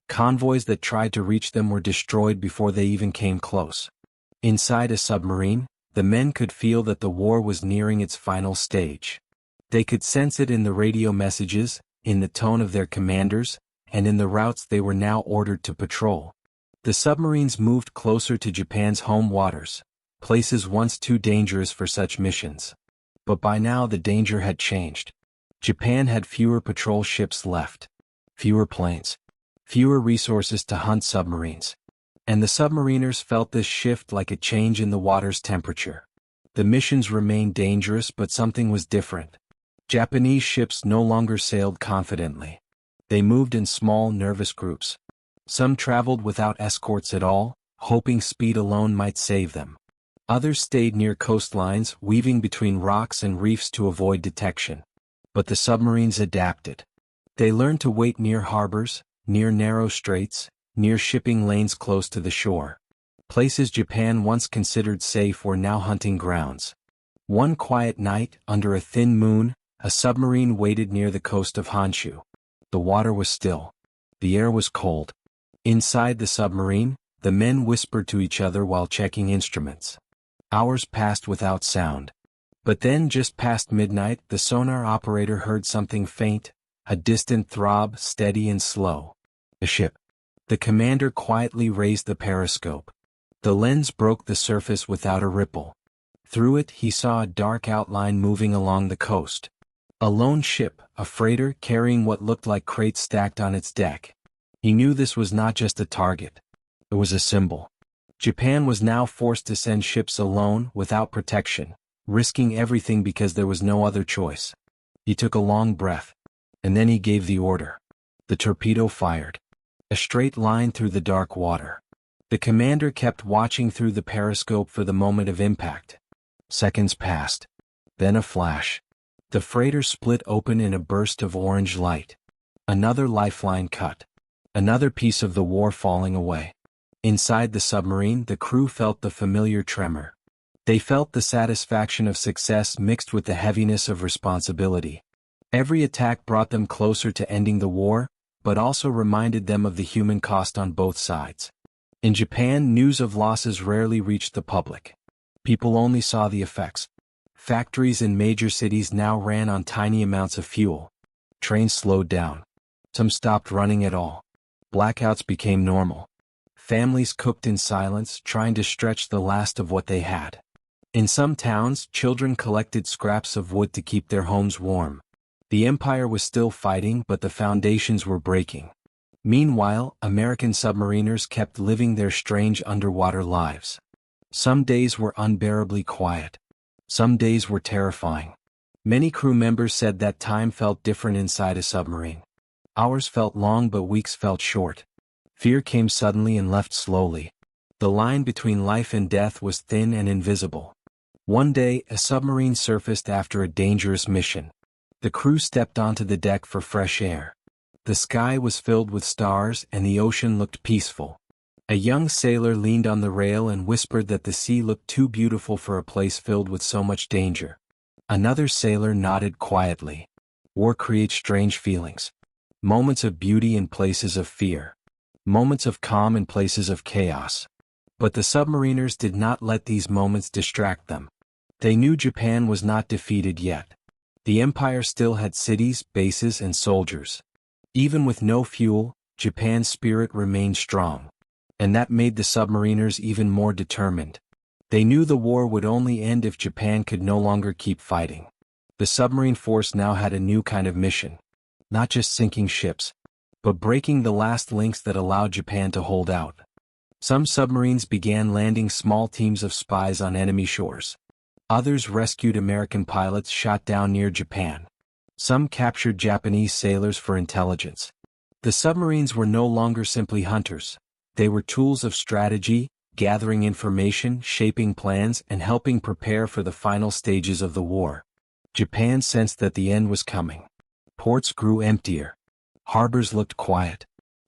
Convoys that tried to reach them were destroyed before they even came close. Inside a submarine, the men could feel that the war was nearing its final stage. They could sense it in the radio messages, in the tone of their commanders, and in the routes they were now ordered to patrol. The submarines moved closer to Japan's home waters, places once too dangerous for such missions. But by now the danger had changed. Japan had fewer patrol ships left, fewer planes, fewer resources to hunt submarines. And the submariners felt this shift like a change in the water's temperature. The missions remained dangerous, but something was different. Japanese ships no longer sailed confidently. They moved in small, nervous groups. Some traveled without escorts at all, hoping speed alone might save them. Others stayed near coastlines, weaving between rocks and reefs to avoid detection. But the submarines adapted. They learned to wait near harbors, near narrow straits, near shipping lanes close to the shore. Places Japan once considered safe were now hunting grounds. One quiet night, under a thin moon, a submarine waited near the coast of Honshu. The water was still. The air was cold. Inside the submarine, the men whispered to each other while checking instruments. Hours passed without sound. But then, just past midnight, the sonar operator heard something faint, a distant throb, steady and slow. A ship. The commander quietly raised the periscope. The lens broke the surface without a ripple. Through it he saw a dark outline moving along the coast. A lone ship, a freighter carrying what looked like crates stacked on its deck. He knew this was not just a target. It was a symbol. Japan was now forced to send ships alone, without protection, risking everything because there was no other choice. He took a long breath. And then he gave the order. The torpedo fired. A straight line through the dark water. The commander kept watching through the periscope for the moment of impact. Seconds passed. Then a flash. The freighter split open in a burst of orange light. Another lifeline cut. Another piece of the war falling away. Inside the submarine, the crew felt the familiar tremor. They felt the satisfaction of success mixed with the heaviness of responsibility. Every attack brought them closer to ending the war, but also reminded them of the human cost on both sides. In Japan, news of losses rarely reached the public. People only saw the effects. Factories in major cities now ran on tiny amounts of fuel. Trains slowed down. Some stopped running at all. Blackouts became normal. Families cooked in silence, trying to stretch the last of what they had. In some towns, children collected scraps of wood to keep their homes warm. The empire was still fighting, but the foundations were breaking. Meanwhile, American submariners kept living their strange underwater lives. Some days were unbearably quiet. Some days were terrifying. Many crew members said that time felt different inside a submarine. Hours felt long, but weeks felt short. Fear came suddenly and left slowly. The line between life and death was thin and invisible. One day, a submarine surfaced after a dangerous mission. The crew stepped onto the deck for fresh air. The sky was filled with stars and the ocean looked peaceful. A young sailor leaned on the rail and whispered that the sea looked too beautiful for a place filled with so much danger. Another sailor nodded quietly. War creates strange feelings. Moments of beauty in places of fear. Moments of calm in places of chaos. But the submariners did not let these moments distract them. They knew Japan was not defeated yet. The empire still had cities, bases, and soldiers. Even with no fuel, Japan's spirit remained strong. And that made the submariners even more determined. They knew the war would only end if Japan could no longer keep fighting. The submarine force now had a new kind of mission. Not just sinking ships, but breaking the last links that allowed Japan to hold out. Some submarines began landing small teams of spies on enemy shores. Others rescued American pilots shot down near Japan. Some captured Japanese sailors for intelligence. The submarines were no longer simply hunters. They were tools of strategy, gathering information, shaping plans, and helping prepare for the final stages of the war. Japan sensed that the end was coming. Ports grew emptier. Harbors looked quiet.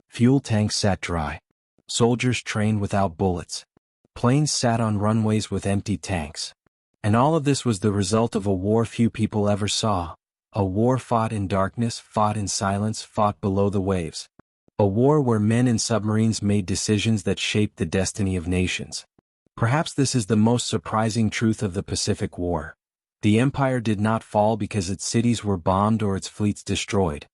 Fuel tanks sat dry. Soldiers trained without bullets. Planes sat on runways with empty tanks. And all of this was the result of a war few people ever saw. A war fought in darkness, fought in silence, fought below the waves. A war where men in submarines made decisions that shaped the destiny of nations. Perhaps this is the most surprising truth of the Pacific War. The empire did not fall because its cities were bombed or its fleets destroyed.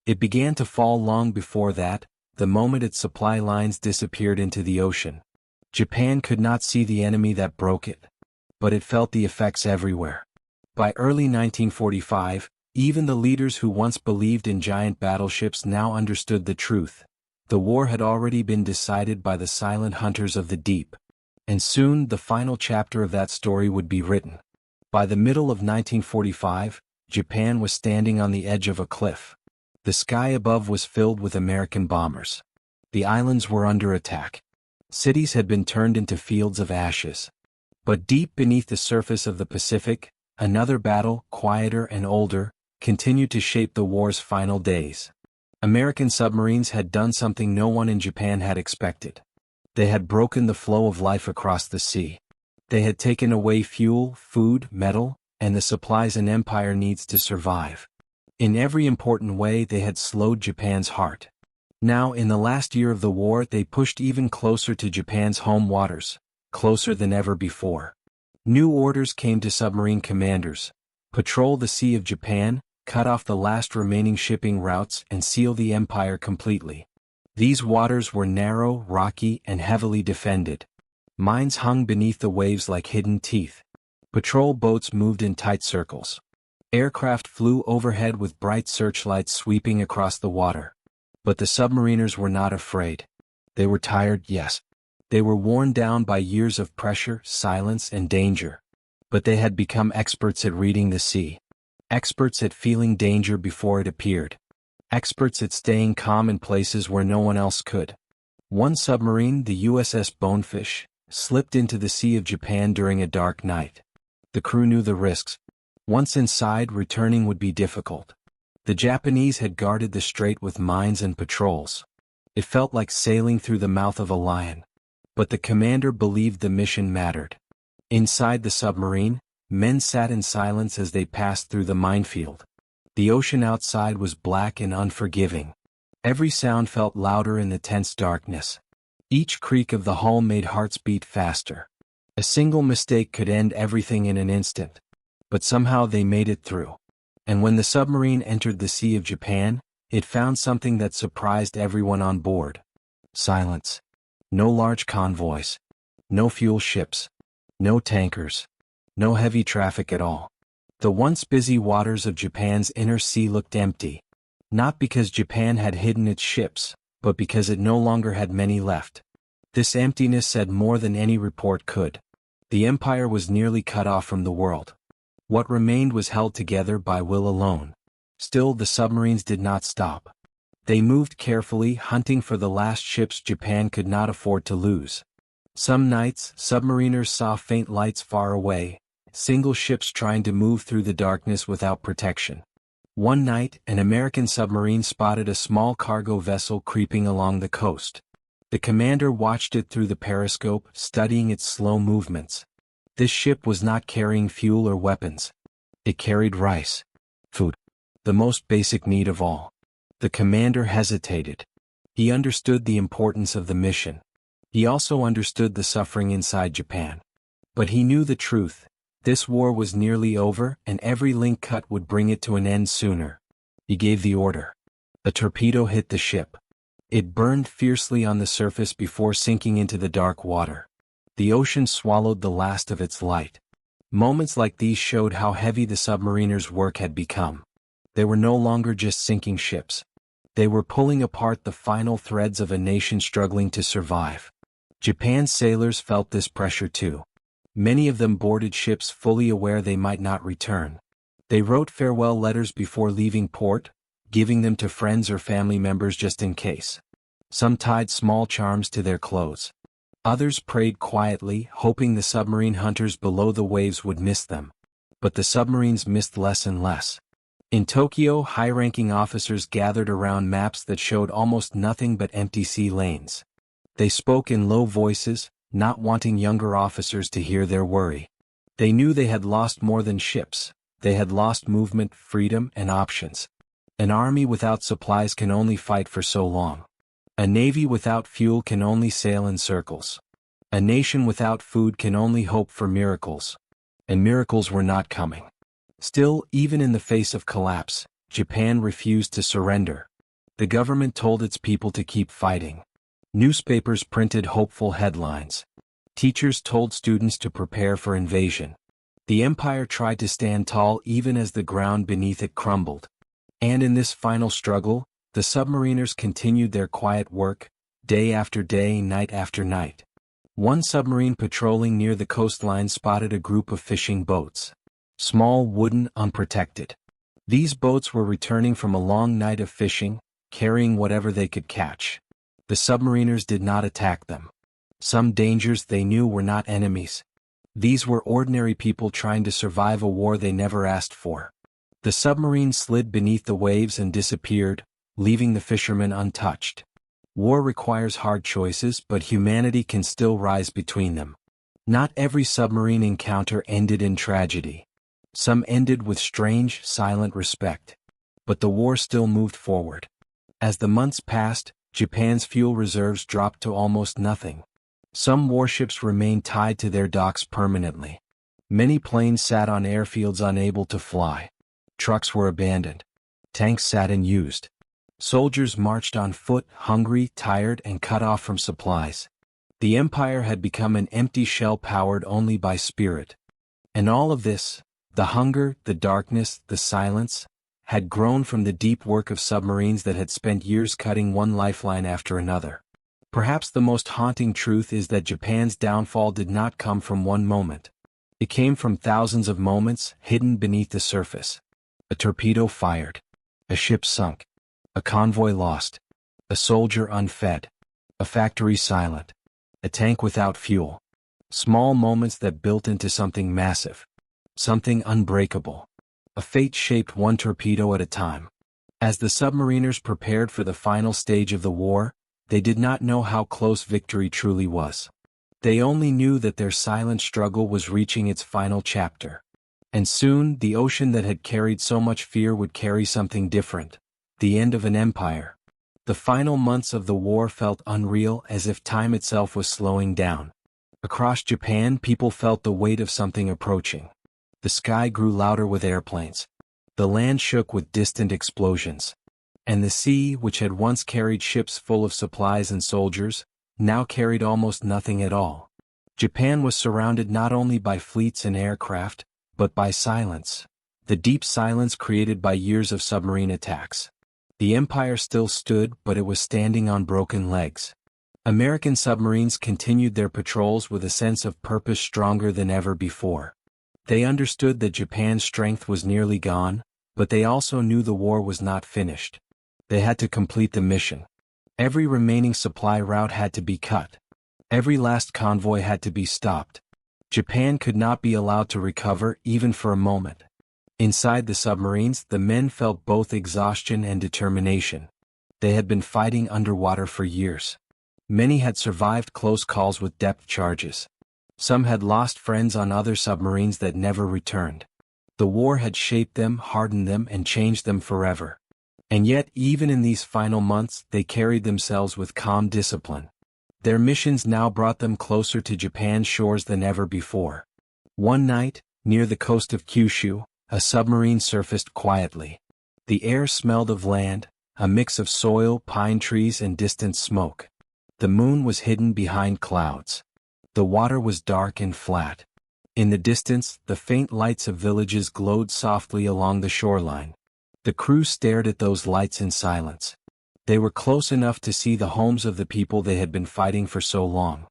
It began to fall long before that, the moment its supply lines disappeared into the ocean. Japan could not see the enemy that broke it, but it felt the effects everywhere. By early 1945, even the leaders who once believed in giant battleships now understood the truth. The war had already been decided by the silent hunters of the deep. And soon the final chapter of that story would be written. By the middle of 1945, Japan was standing on the edge of a cliff. The sky above was filled with American bombers. The islands were under attack. Cities had been turned into fields of ashes. But deep beneath the surface of the Pacific, another battle, quieter and older, continued to shape the war's final days. American submarines had done something no one in Japan had expected. They had broken the flow of life across the sea. They had taken away fuel, food, metal, and the supplies an empire needs to survive. In every important way they had slowed Japan's heart. Now in the last year of the war they pushed even closer to Japan's home waters, closer than ever before. New orders came to submarine commanders. Patrol the Sea of Japan, cut off the last remaining shipping routes and seal the empire completely. These waters were narrow, rocky, and heavily defended. Mines hung beneath the waves like hidden teeth. Patrol boats moved in tight circles. Aircraft flew overhead with bright searchlights sweeping across the water. But the submariners were not afraid. They were tired, yes. They were worn down by years of pressure, silence, and danger. But they had become experts at reading the sea. Experts at feeling danger before it appeared. Experts at staying calm in places where no one else could. One submarine, the USS Bonefish, slipped into the Sea of Japan during a dark night. The crew knew the risks. Once inside, returning would be difficult. The Japanese had guarded the strait with mines and patrols. It felt like sailing through the mouth of a lion. But the commander believed the mission mattered. Inside the submarine, men sat in silence as they passed through the minefield. The ocean outside was black and unforgiving. Every sound felt louder in the tense darkness. Each creak of the hull made hearts beat faster. A single mistake could end everything in an instant. But somehow they made it through. And when the submarine entered the Sea of Japan, it found something that surprised everyone on board. Silence. No large convoys. No fuel ships. No tankers. No heavy traffic at all. The once busy waters of Japan's inner sea looked empty. Not because Japan had hidden its ships, but because it no longer had many left. This emptiness said more than any report could. The empire was nearly cut off from the world. What remained was held together by will alone. Still, the submarines did not stop. They moved carefully, hunting for the last ships Japan could not afford to lose. Some nights, submariners saw faint lights far away, single ships trying to move through the darkness without protection. One night, an American submarine spotted a small cargo vessel creeping along the coast. The commander watched it through the periscope, studying its slow movements. This ship was not carrying fuel or weapons. It carried rice. Food. The most basic need of all. The commander hesitated. He understood the importance of the mission. He also understood the suffering inside Japan. But he knew the truth. This war was nearly over, and every link cut would bring it to an end sooner. He gave the order. A torpedo hit the ship. It burned fiercely on the surface before sinking into the dark water. The ocean swallowed the last of its light. Moments like these showed how heavy the submariners' work had become. They were no longer just sinking ships. They were pulling apart the final threads of a nation struggling to survive. Japan's sailors felt this pressure too. Many of them boarded ships fully aware they might not return. They wrote farewell letters before leaving port, giving them to friends or family members just in case. Some tied small charms to their clothes. Others prayed quietly, hoping the submarine hunters below the waves would miss them. But the submarines missed less and less. In Tokyo, high-ranking officers gathered around maps that showed almost nothing but empty sea lanes. They spoke in low voices, not wanting younger officers to hear their worry. They knew they had lost more than ships. They had lost movement, freedom, and options. An army without supplies can only fight for so long. A navy without fuel can only sail in circles. A nation without food can only hope for miracles. And miracles were not coming. Still, even in the face of collapse, Japan refused to surrender. The government told its people to keep fighting. Newspapers printed hopeful headlines. Teachers told students to prepare for invasion. The empire tried to stand tall even as the ground beneath it crumbled. And in this final struggle, the submariners continued their quiet work, day after day, night after night. One submarine patrolling near the coastline spotted a group of fishing boats. Small, wooden, unprotected. These boats were returning from a long night of fishing, carrying whatever they could catch. The submariners did not attack them. Some dangers they knew were not enemies. These were ordinary people trying to survive a war they never asked for. The submarine slid beneath the waves and disappeared, leaving the fishermen untouched. War requires hard choices, but humanity can still rise between them. Not every submarine encounter ended in tragedy. Some ended with strange, silent respect. But the war still moved forward. As the months passed, Japan's fuel reserves dropped to almost nothing. Some warships remained tied to their docks permanently. Many planes sat on airfields unable to fly. Trucks were abandoned. Tanks sat unused. Soldiers marched on foot, hungry, tired, and cut off from supplies. The empire had become an empty shell powered only by spirit. And all of this, the hunger, the darkness, the silence, had grown from the deep work of submarines that had spent years cutting one lifeline after another. Perhaps the most haunting truth is that Japan's downfall did not come from one moment. It came from thousands of moments hidden beneath the surface. A torpedo fired. A ship sunk. A convoy lost. A soldier unfed. A factory silent. A tank without fuel. Small moments that built into something massive. Something unbreakable. A fate shaped one torpedo at a time. As the submariners prepared for the final stage of the war, they did not know how close victory truly was. They only knew that their silent struggle was reaching its final chapter. And soon, the ocean that had carried so much fear would carry something different. The end of an empire. The final months of the war felt unreal, as if time itself was slowing down. Across Japan, people felt the weight of something approaching. The sky grew louder with airplanes. The land shook with distant explosions. And the sea, which had once carried ships full of supplies and soldiers, now carried almost nothing at all. Japan was surrounded not only by fleets and aircraft, but by silence. The deep silence created by years of submarine attacks. The empire still stood, but it was standing on broken legs. American submarines continued their patrols with a sense of purpose stronger than ever before. They understood that Japan's strength was nearly gone, but they also knew the war was not finished. They had to complete the mission. Every remaining supply route had to be cut. Every last convoy had to be stopped. Japan could not be allowed to recover even for a moment. Inside the submarines, the men felt both exhaustion and determination. They had been fighting underwater for years. Many had survived close calls with depth charges. Some had lost friends on other submarines that never returned. The war had shaped them, hardened them, and changed them forever. And yet, even in these final months, they carried themselves with calm discipline. Their missions now brought them closer to Japan's shores than ever before. One night, near the coast of Kyushu, a submarine surfaced quietly. The air smelled of land, a mix of soil, pine trees, and distant smoke. The moon was hidden behind clouds. The water was dark and flat. In the distance, the faint lights of villages glowed softly along the shoreline. The crew stared at those lights in silence. They were close enough to see the homes of the people they had been fighting for so long.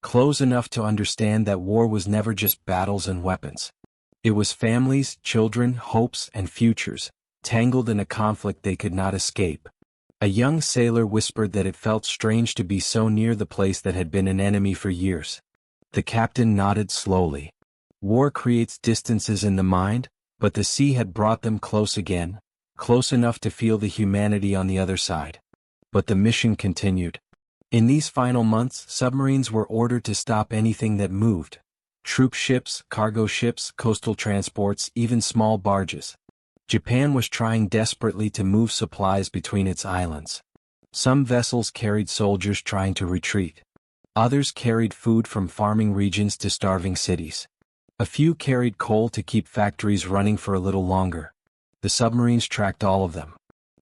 Close enough to understand that war was never just battles and weapons. It was families, children, hopes, and futures, tangled in a conflict they could not escape. A young sailor whispered that it felt strange to be so near the place that had been an enemy for years. The captain nodded slowly. War creates distances in the mind, but the sea had brought them close again, close enough to feel the humanity on the other side. But the mission continued. In these final months, submarines were ordered to stop anything that moved. Troop ships, cargo ships, coastal transports, even small barges. Japan was trying desperately to move supplies between its islands. Some vessels carried soldiers trying to retreat. Others carried food from farming regions to starving cities. A few carried coal to keep factories running for a little longer. The submarines tracked all of them.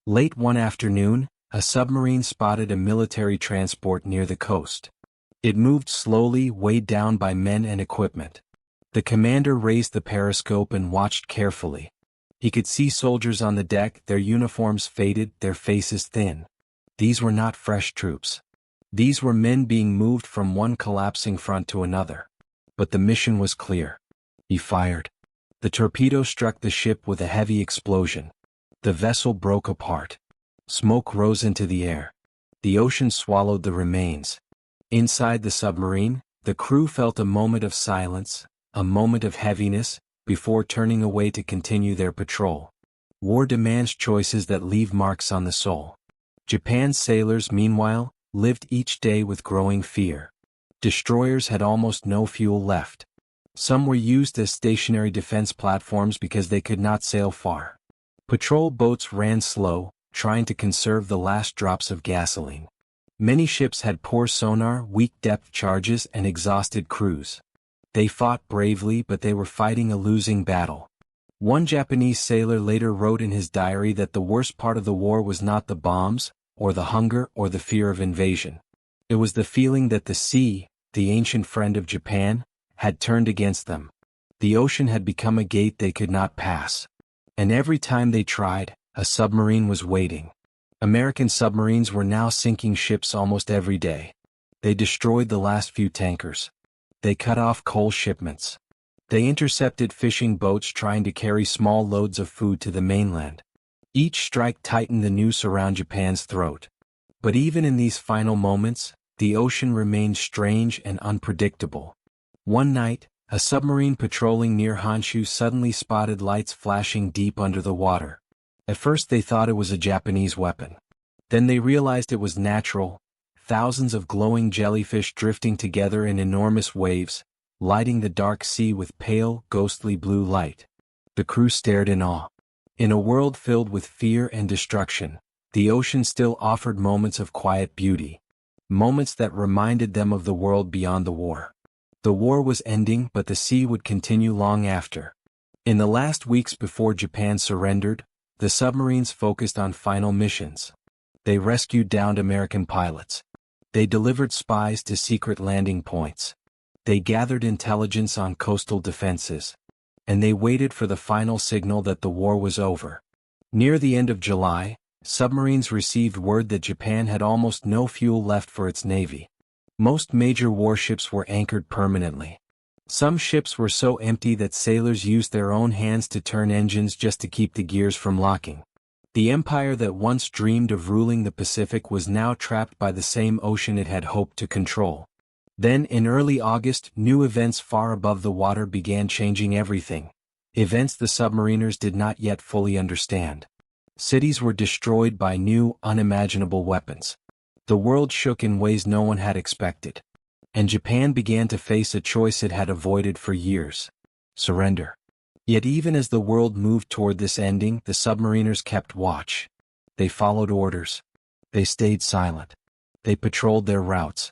Late one afternoon, a submarine spotted a military transport near the coast. It moved slowly, weighed down by men and equipment. The commander raised the periscope and watched carefully. He could see soldiers on the deck, their uniforms faded, their faces thin. These were not fresh troops. These were men being moved from one collapsing front to another. But the mission was clear. He fired. The torpedo struck the ship with a heavy explosion. The vessel broke apart. Smoke rose into the air. The ocean swallowed the remains. Inside the submarine, the crew felt a moment of silence, a moment of heaviness, before turning away to continue their patrol. War demands choices that leave marks on the soul. Japan's sailors, meanwhile, lived each day with growing fear. Destroyers had almost no fuel left. Some were used as stationary defense platforms because they could not sail far. Patrol boats ran slow, trying to conserve the last drops of gasoline. Many ships had poor sonar, weak depth charges, and exhausted crews. They fought bravely, but they were fighting a losing battle. One Japanese sailor later wrote in his diary that the worst part of the war was not the bombs, or the hunger, or the fear of invasion. It was the feeling that the sea, the ancient friend of Japan, had turned against them. The ocean had become a gate they could not pass. And every time they tried, a submarine was waiting. American submarines were now sinking ships almost every day. They destroyed the last few tankers. They cut off coal shipments. They intercepted fishing boats trying to carry small loads of food to the mainland. Each strike tightened the noose around Japan's throat. But even in these final moments, the ocean remained strange and unpredictable. One night, a submarine patrolling near Honshu suddenly spotted lights flashing deep under the water. At first they thought it was a Japanese weapon. Then they realized it was natural. Thousands of glowing jellyfish drifting together in enormous waves, lighting the dark sea with pale, ghostly blue light. The crew stared in awe. In a world filled with fear and destruction, the ocean still offered moments of quiet beauty. Moments that reminded them of the world beyond the war. The war was ending, but the sea would continue long after. In the last weeks before Japan surrendered, the submarines focused on final missions. They rescued downed American pilots. They delivered spies to secret landing points. They gathered intelligence on coastal defenses. And they waited for the final signal that the war was over. Near the end of July, submarines received word that Japan had almost no fuel left for its navy. Most major warships were anchored permanently. Some ships were so empty that sailors used their own hands to turn engines just to keep the gears from locking. The empire that once dreamed of ruling the Pacific was now trapped by the same ocean it had hoped to control. Then in early August, new events far above the water began changing everything. Events the submariners did not yet fully understand. Cities were destroyed by new, unimaginable weapons. The world shook in ways no one had expected. And Japan began to face a choice it had avoided for years: surrender. Yet even as the world moved toward this ending, the submariners kept watch. They followed orders. They stayed silent. They patrolled their routes.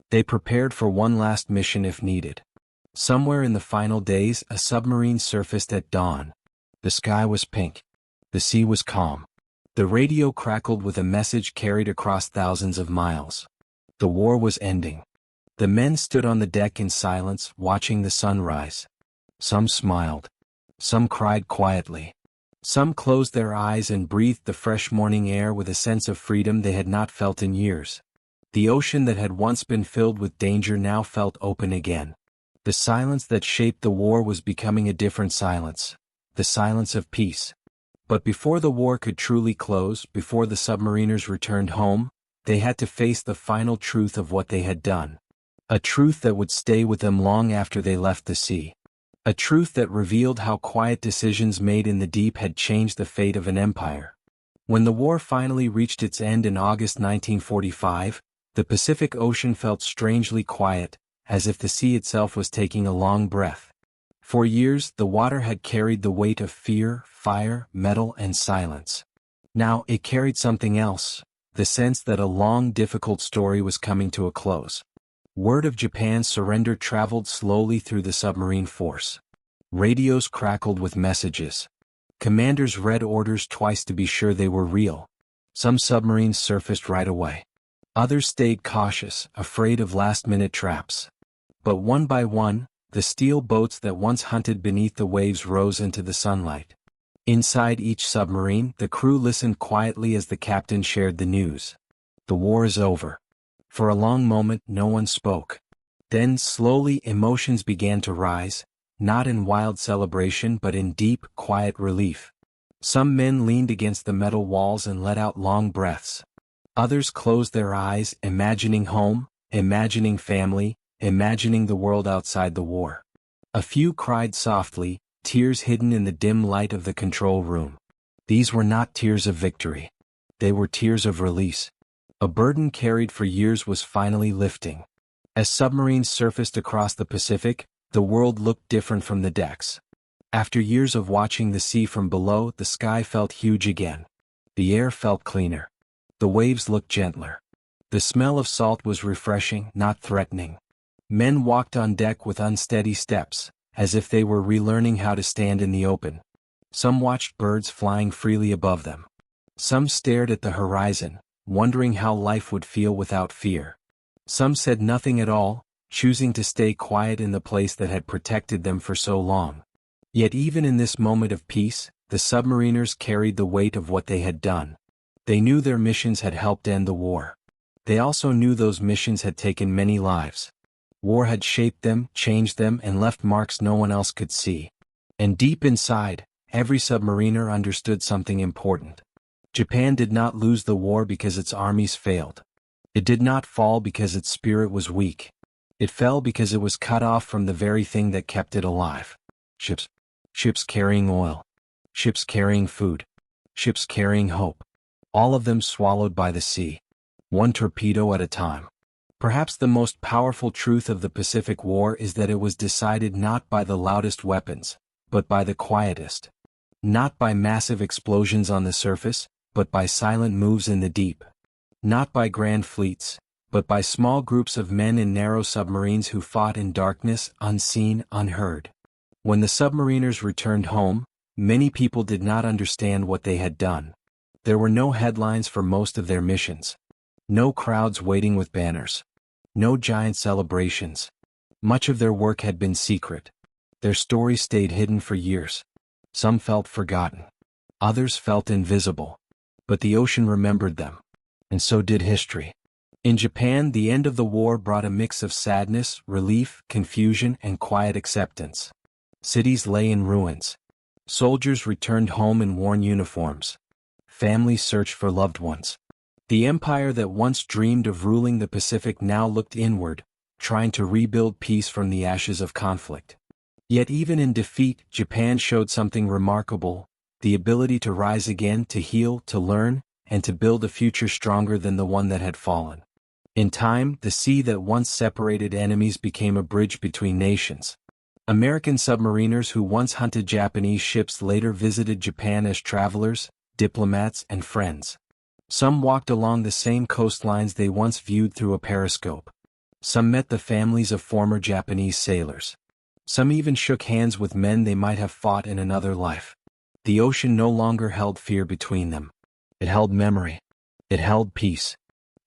They prepared for one last mission if needed. Somewhere in the final days, a submarine surfaced at dawn. The sky was pink. The sea was calm. The radio crackled with a message carried across thousands of miles. The war was ending. The men stood on the deck in silence, watching the sun rise. Some smiled. Some cried quietly. Some closed their eyes and breathed the fresh morning air with a sense of freedom they had not felt in years. The ocean that had once been filled with danger now felt open again. The silence that shaped the war was becoming a different silence, the silence of peace. But before the war could truly close, before the submariners returned home, they had to face the final truth of what they had done. A truth that would stay with them long after they left the sea. A truth that revealed how quiet decisions made in the deep had changed the fate of an empire. When the war finally reached its end in August 1945, the Pacific Ocean felt strangely quiet, as if the sea itself was taking a long breath. For years, the water had carried the weight of fear, fire, metal, and silence. Now it carried something else, the sense that a long, difficult story was coming to a close. Word of Japan's surrender traveled slowly through the submarine force. Radios crackled with messages. Commanders read orders twice to be sure they were real. Some submarines surfaced right away. Others stayed cautious, afraid of last-minute traps. But one by one, the steel boats that once hunted beneath the waves rose into the sunlight. Inside each submarine, the crew listened quietly as the captain shared the news. The war is over. For a long moment, no one spoke. Then, slowly, emotions began to rise, not in wild celebration but in deep, quiet relief. Some men leaned against the metal walls and let out long breaths. Others closed their eyes, imagining home, imagining family, imagining the world outside the war. A few cried softly, tears hidden in the dim light of the control room. These were not tears of victory. They were tears of release. A burden carried for years was finally lifting. As submarines surfaced across the Pacific, the world looked different from the decks. After years of watching the sea from below, the sky felt huge again. The air felt cleaner. The waves looked gentler. The smell of salt was refreshing, not threatening. Men walked on deck with unsteady steps, as if they were relearning how to stand in the open. Some watched birds flying freely above them. Some stared at the horizon, wondering how life would feel without fear. Some said nothing at all, choosing to stay quiet in the place that had protected them for so long. Yet even in this moment of peace, the submariners carried the weight of what they had done. They knew their missions had helped end the war. They also knew those missions had taken many lives. War had shaped them, changed them, and left marks no one else could see. And deep inside, every submariner understood something important. Japan did not lose the war because its armies failed. It did not fall because its spirit was weak. It fell because it was cut off from the very thing that kept it alive. Ships. Ships carrying oil. Ships carrying food. Ships carrying hope. All of them swallowed by the sea. One torpedo at a time. Perhaps the most powerful truth of the Pacific War is that it was decided not by the loudest weapons, but by the quietest. Not by massive explosions on the surface, but by silent moves in the deep. Not by grand fleets, but by small groups of men in narrow submarines who fought in darkness, unseen, unheard. When the submariners returned home, many people did not understand what they had done. There were no headlines for most of their missions. No crowds waiting with banners. No giant celebrations. Much of their work had been secret. Their stories stayed hidden for years. Some felt forgotten. Others felt invisible. But the ocean remembered them. And so did history. In Japan, the end of the war brought a mix of sadness, relief, confusion, and quiet acceptance. Cities lay in ruins. Soldiers returned home in worn uniforms. Families searched for loved ones. The empire that once dreamed of ruling the Pacific now looked inward, trying to rebuild peace from the ashes of conflict. Yet even in defeat, Japan showed something remarkable, the ability to rise again, to heal, to learn, and to build a future stronger than the one that had fallen. In time, the sea that once separated enemies became a bridge between nations. American submariners who once hunted Japanese ships later visited Japan as travelers, diplomats, and friends. Some walked along the same coastlines they once viewed through a periscope. Some met the families of former Japanese sailors. Some even shook hands with men they might have fought in another life. The ocean no longer held fear between them. It held memory. It held peace.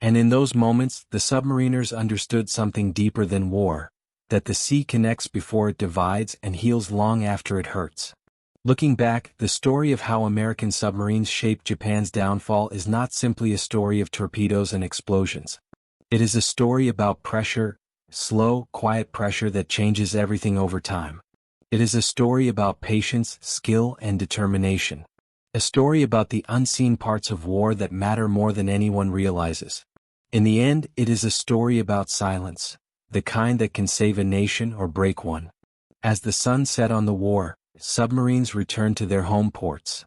And in those moments, the submariners understood something deeper than war, that the sea connects before it divides and heals long after it hurts. Looking back, the story of how American submarines shaped Japan's downfall is not simply a story of torpedoes and explosions. It is a story about pressure, slow, quiet pressure that changes everything over time. It is a story about patience, skill, and determination. A story about the unseen parts of war that matter more than anyone realizes. In the end, it is a story about silence, the kind that can save a nation or break one. As the sun set on the war, submarines returned to their home ports.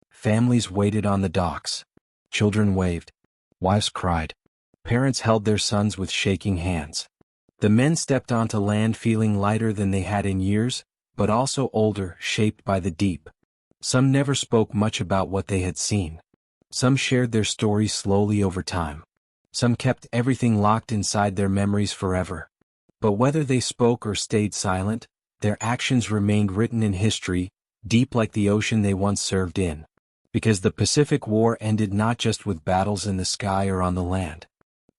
Families waited on the docks. Children waved. Wives cried. Parents held their sons with shaking hands. The men stepped onto land feeling lighter than they had in years, but also older, shaped by the deep. Some never spoke much about what they had seen. Some shared their stories slowly over time. Some kept everything locked inside their memories forever. But whether they spoke or stayed silent, their actions remained written in history, deep like the ocean they once served in. Because the Pacific War ended not just with battles in the sky or on the land.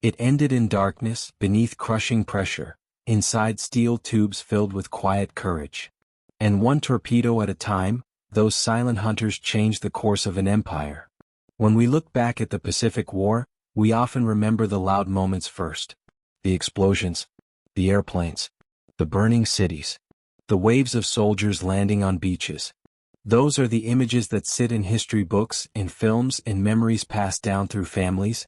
It ended in darkness, beneath crushing pressure, inside steel tubes filled with quiet courage. And one torpedo at a time, those silent hunters changed the course of an empire. When we look back at the Pacific War, we often remember the loud moments first. The explosions, the airplanes, the burning cities, the waves of soldiers landing on beaches. Those are the images that sit in history books, in films, in memories passed down through families.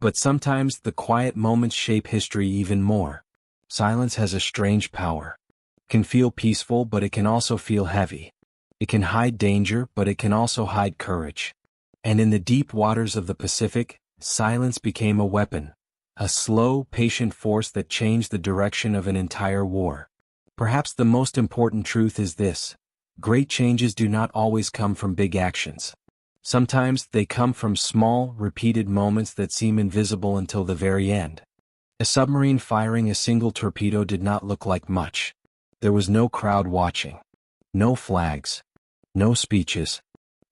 But sometimes the quiet moments shape history even more. Silence has a strange power. It can feel peaceful, but it can also feel heavy. It can hide danger, but it can also hide courage. And in the deep waters of the Pacific, silence became a weapon, a slow, patient force that changed the direction of an entire war. Perhaps the most important truth is this: great changes do not always come from big actions. Sometimes they come from small, repeated moments that seem invisible until the very end. A submarine firing a single torpedo did not look like much. There was no crowd watching. No flags. No speeches.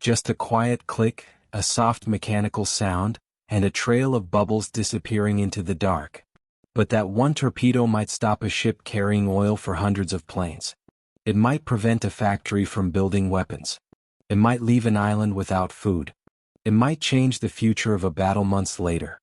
Just a quiet click, a soft mechanical sound, and a trail of bubbles disappearing into the dark. But that one torpedo might stop a ship carrying oil for hundreds of planes. It might prevent a factory from building weapons. It might leave an island without food. It might change the future of a battle months later.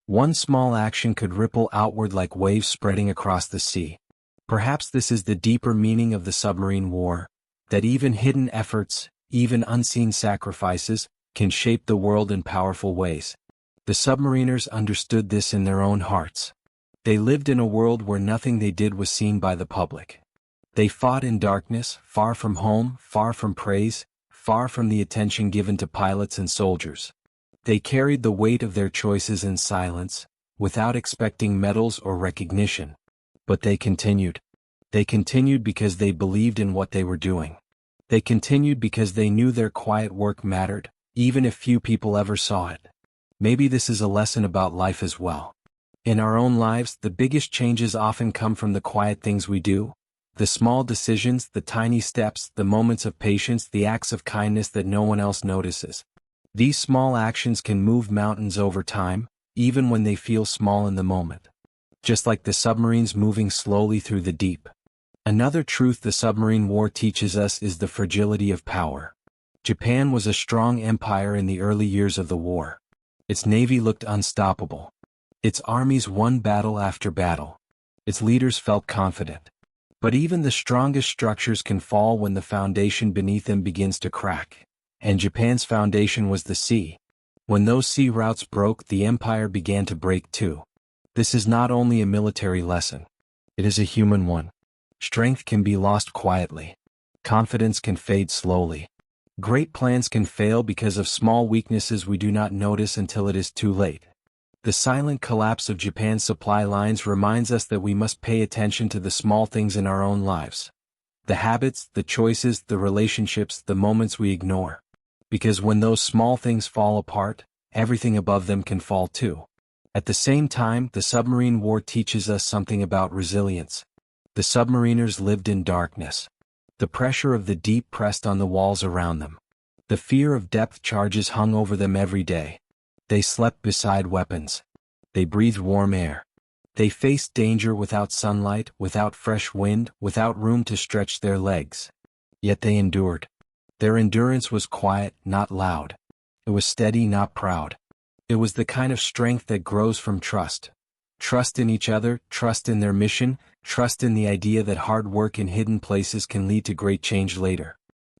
One small action could ripple outward like waves spreading across the sea. Perhaps this is the deeper meaning of the submarine war, that even hidden efforts, even unseen sacrifices, can shape the world in powerful ways. The submariners understood this in their own hearts. They lived in a world where nothing they did was seen by the public. They fought in darkness, far from home, far from praise, far from the attention given to pilots and soldiers. They carried the weight of their choices in silence, without expecting medals or recognition. But they continued. They continued because they believed in what they were doing. They continued because they knew their quiet work mattered, even if few people ever saw it. Maybe this is a lesson about life as well. In our own lives, the biggest changes often come from the quiet things we do. The small decisions, the tiny steps, the moments of patience, the acts of kindness that no one else notices. These small actions can move mountains over time, even when they feel small in the moment. Just like the submarines moving slowly through the deep. Another truth the submarine war teaches us is the fragility of power. Japan was a strong empire in the early years of the war. Its navy looked unstoppable. Its armies won battle after battle. Its leaders felt confident. But even the strongest structures can fall when the foundation beneath them begins to crack. And Japan's foundation was the sea. When those sea routes broke, the empire began to break too. This is not only a military lesson. It is a human one. Strength can be lost quietly. Confidence can fade slowly. Great plans can fail because of small weaknesses we do not notice until it is too late. The silent collapse of Japan's supply lines reminds us that we must pay attention to the small things in our own lives. The habits, the choices, the relationships, the moments we ignore. Because when those small things fall apart, everything above them can fall too. At the same time, the submarine war teaches us something about resilience. The submariners lived in darkness. The pressure of the deep pressed on the walls around them. The fear of depth charges hung over them every day. They slept beside weapons. They breathed warm air. They faced danger without sunlight, without fresh wind, without room to stretch their legs. Yet they endured. Their endurance was quiet, not loud. It was steady, not proud. It was the kind of strength that grows from trust. Trust in each other, trust in their mission, trust in the idea that hard work in hidden places can lead to great change later.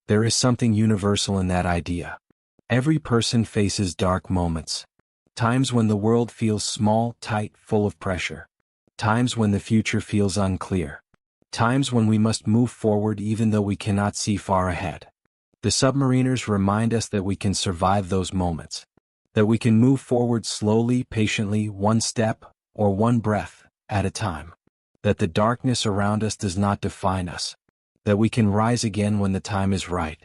There is something universal in that idea. Every person faces dark moments. Times when the world feels small, tight, full of pressure. Times when the future feels unclear. Times when we must move forward even though we cannot see far ahead. The submariners remind us that we can survive those moments. That we can move forward slowly, patiently, one step, or one breath, at a time. That the darkness around us does not define us. That we can rise again when the time is right.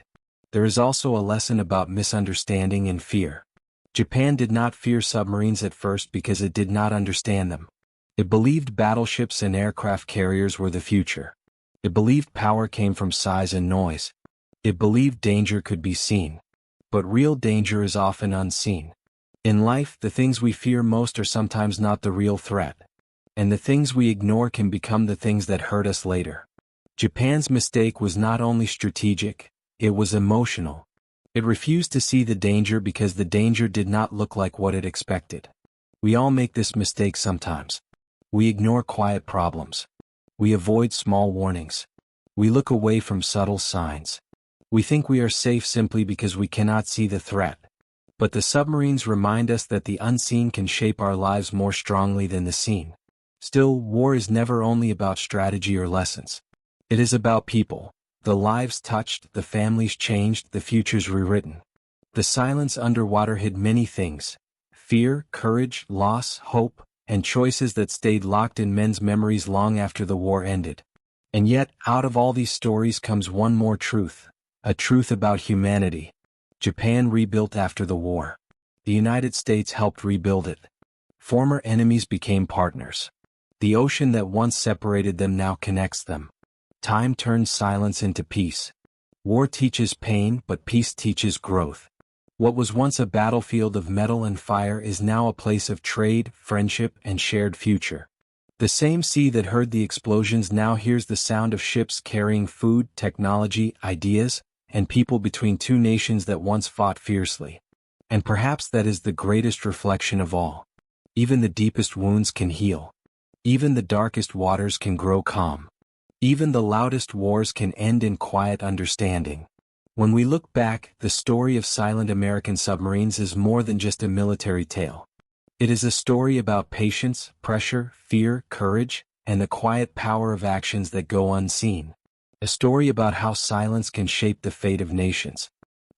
There is also a lesson about misunderstanding and fear. Japan did not fear submarines at first because it did not understand them. It believed battleships and aircraft carriers were the future. It believed power came from size and noise. It believed danger could be seen. But real danger is often unseen. In life, the things we fear most are sometimes not the real threat. And the things we ignore can become the things that hurt us later. Japan's mistake was not only strategic, it was emotional. It refused to see the danger because the danger did not look like what it expected. We all make this mistake sometimes. We ignore quiet problems. We avoid small warnings. We look away from subtle signs. We think we are safe simply because we cannot see the threat. But the submarines remind us that the unseen can shape our lives more strongly than the seen. Still, war is never only about strategy or lessons. It is about people. The lives touched, the families changed, the futures rewritten. The silence underwater hid many things: fear, courage, loss, hope, and choices that stayed locked in men's memories long after the war ended. And yet, out of all these stories comes one more truth, a truth about humanity. Japan rebuilt after the war. The United States helped rebuild it. Former enemies became partners. The ocean that once separated them now connects them. Time turns silence into peace. War teaches pain, but peace teaches growth. What was once a battlefield of metal and fire is now a place of trade, friendship, and shared future. The same sea that heard the explosions now hears the sound of ships carrying food, technology, ideas, and people between two nations that once fought fiercely. And perhaps that is the greatest reflection of all. Even the deepest wounds can heal. Even the darkest waters can grow calm. Even the loudest wars can end in quiet understanding. When we look back, the story of silent American submarines is more than just a military tale. It is a story about patience, pressure, fear, courage, and the quiet power of actions that go unseen. A story about how silence can shape the fate of nations.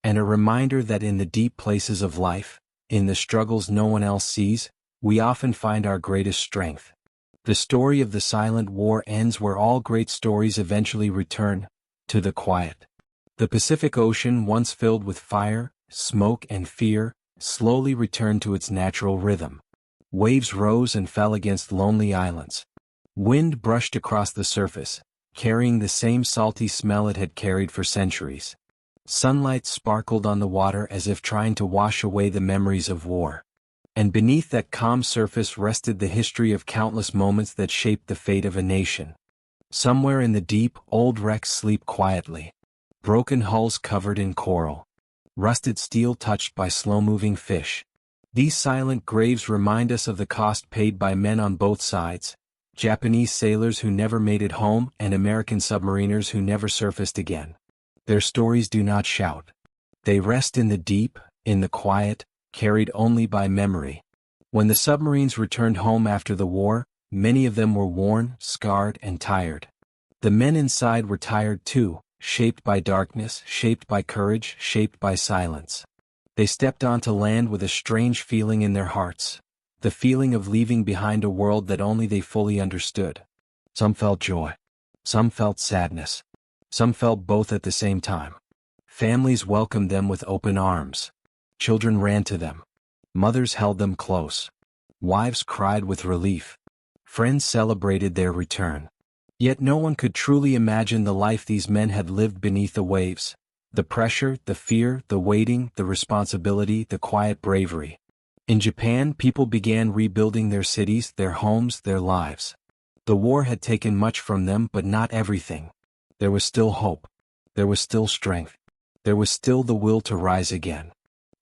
And a reminder that in the deep places of life, in the struggles no one else sees, we often find our greatest strength. The story of the silent war ends where all great stories eventually return, to the quiet. The Pacific Ocean, once filled with fire, smoke, and fear, slowly returned to its natural rhythm. Waves rose and fell against lonely islands. Wind brushed across the surface, carrying the same salty smell it had carried for centuries. Sunlight sparkled on the water as if trying to wash away the memories of war. And beneath that calm surface rested the history of countless moments that shaped the fate of a nation. Somewhere in the deep, old wrecks sleep quietly. Broken hulls covered in coral. Rusted steel touched by slow-moving fish. These silent graves remind us of the cost paid by men on both sides: Japanese sailors who never made it home and American submariners who never surfaced again. Their stories do not shout. They rest in the deep, in the quiet, carried only by memory. When the submarines returned home after the war, many of them were worn, scarred, and tired. The men inside were tired too, shaped by darkness, shaped by courage, shaped by silence. They stepped onto land with a strange feeling in their hearts, the feeling of leaving behind a world that only they fully understood. Some felt joy. Some felt sadness. Some felt both at the same time. Families welcomed them with open arms. Children ran to them. Mothers held them close. Wives cried with relief. Friends celebrated their return. Yet no one could truly imagine the life these men had lived beneath the waves. The pressure, the fear, the waiting, the responsibility, the quiet bravery. In Japan, people began rebuilding their cities, their homes, their lives. The war had taken much from them, but not everything. There was still hope. There was still strength. There was still the will to rise again.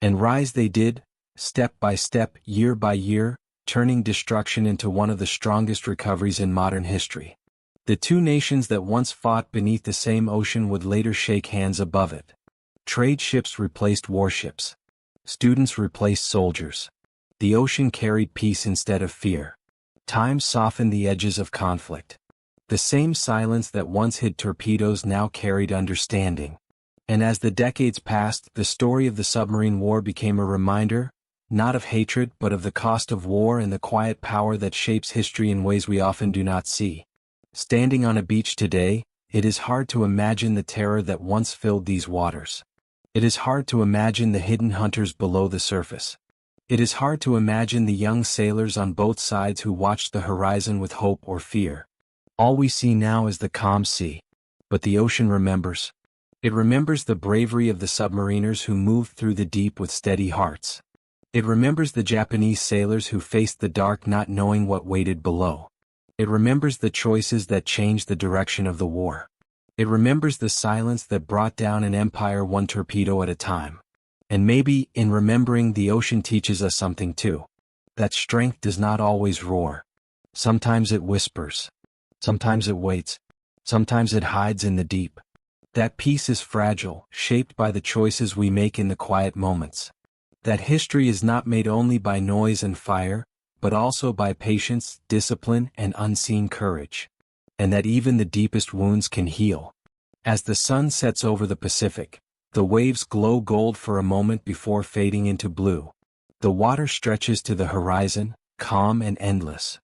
And rise they did, step by step, year by year, turning destruction into one of the strongest recoveries in modern history. The two nations that once fought beneath the same ocean would later shake hands above it. Trade ships replaced warships. Students replaced soldiers. The ocean carried peace instead of fear. Time softened the edges of conflict. The same silence that once hid torpedoes now carried understanding. And as the decades passed, the story of the submarine war became a reminder, not of hatred but of the cost of war and the quiet power that shapes history in ways we often do not see. Standing on a beach today, it is hard to imagine the terror that once filled these waters. It is hard to imagine the hidden hunters below the surface. It is hard to imagine the young sailors on both sides who watched the horizon with hope or fear. All we see now is the calm sea. But the ocean remembers. It remembers the bravery of the submariners who moved through the deep with steady hearts. It remembers the Japanese sailors who faced the dark not knowing what waited below. It remembers the choices that changed the direction of the war. It remembers the silence that brought down an empire one torpedo at a time. And maybe, in remembering, the ocean teaches us something too. That strength does not always roar. Sometimes it whispers. Sometimes it waits. Sometimes it hides in the deep. That peace is fragile, shaped by the choices we make in the quiet moments. That history is not made only by noise and fire, but also by patience, discipline, and unseen courage. And that even the deepest wounds can heal. As the sun sets over the Pacific, the waves glow gold for a moment before fading into blue. The water stretches to the horizon, calm and endless.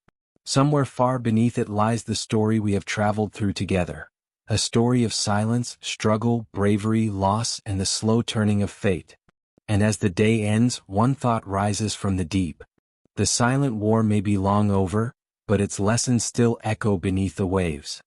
Somewhere far beneath it lies the story we have traveled through together. A story of silence, struggle, bravery, loss, and the slow turning of fate. And as the day ends, one thought rises from the deep. The silent war may be long over, but its lessons still echo beneath the waves.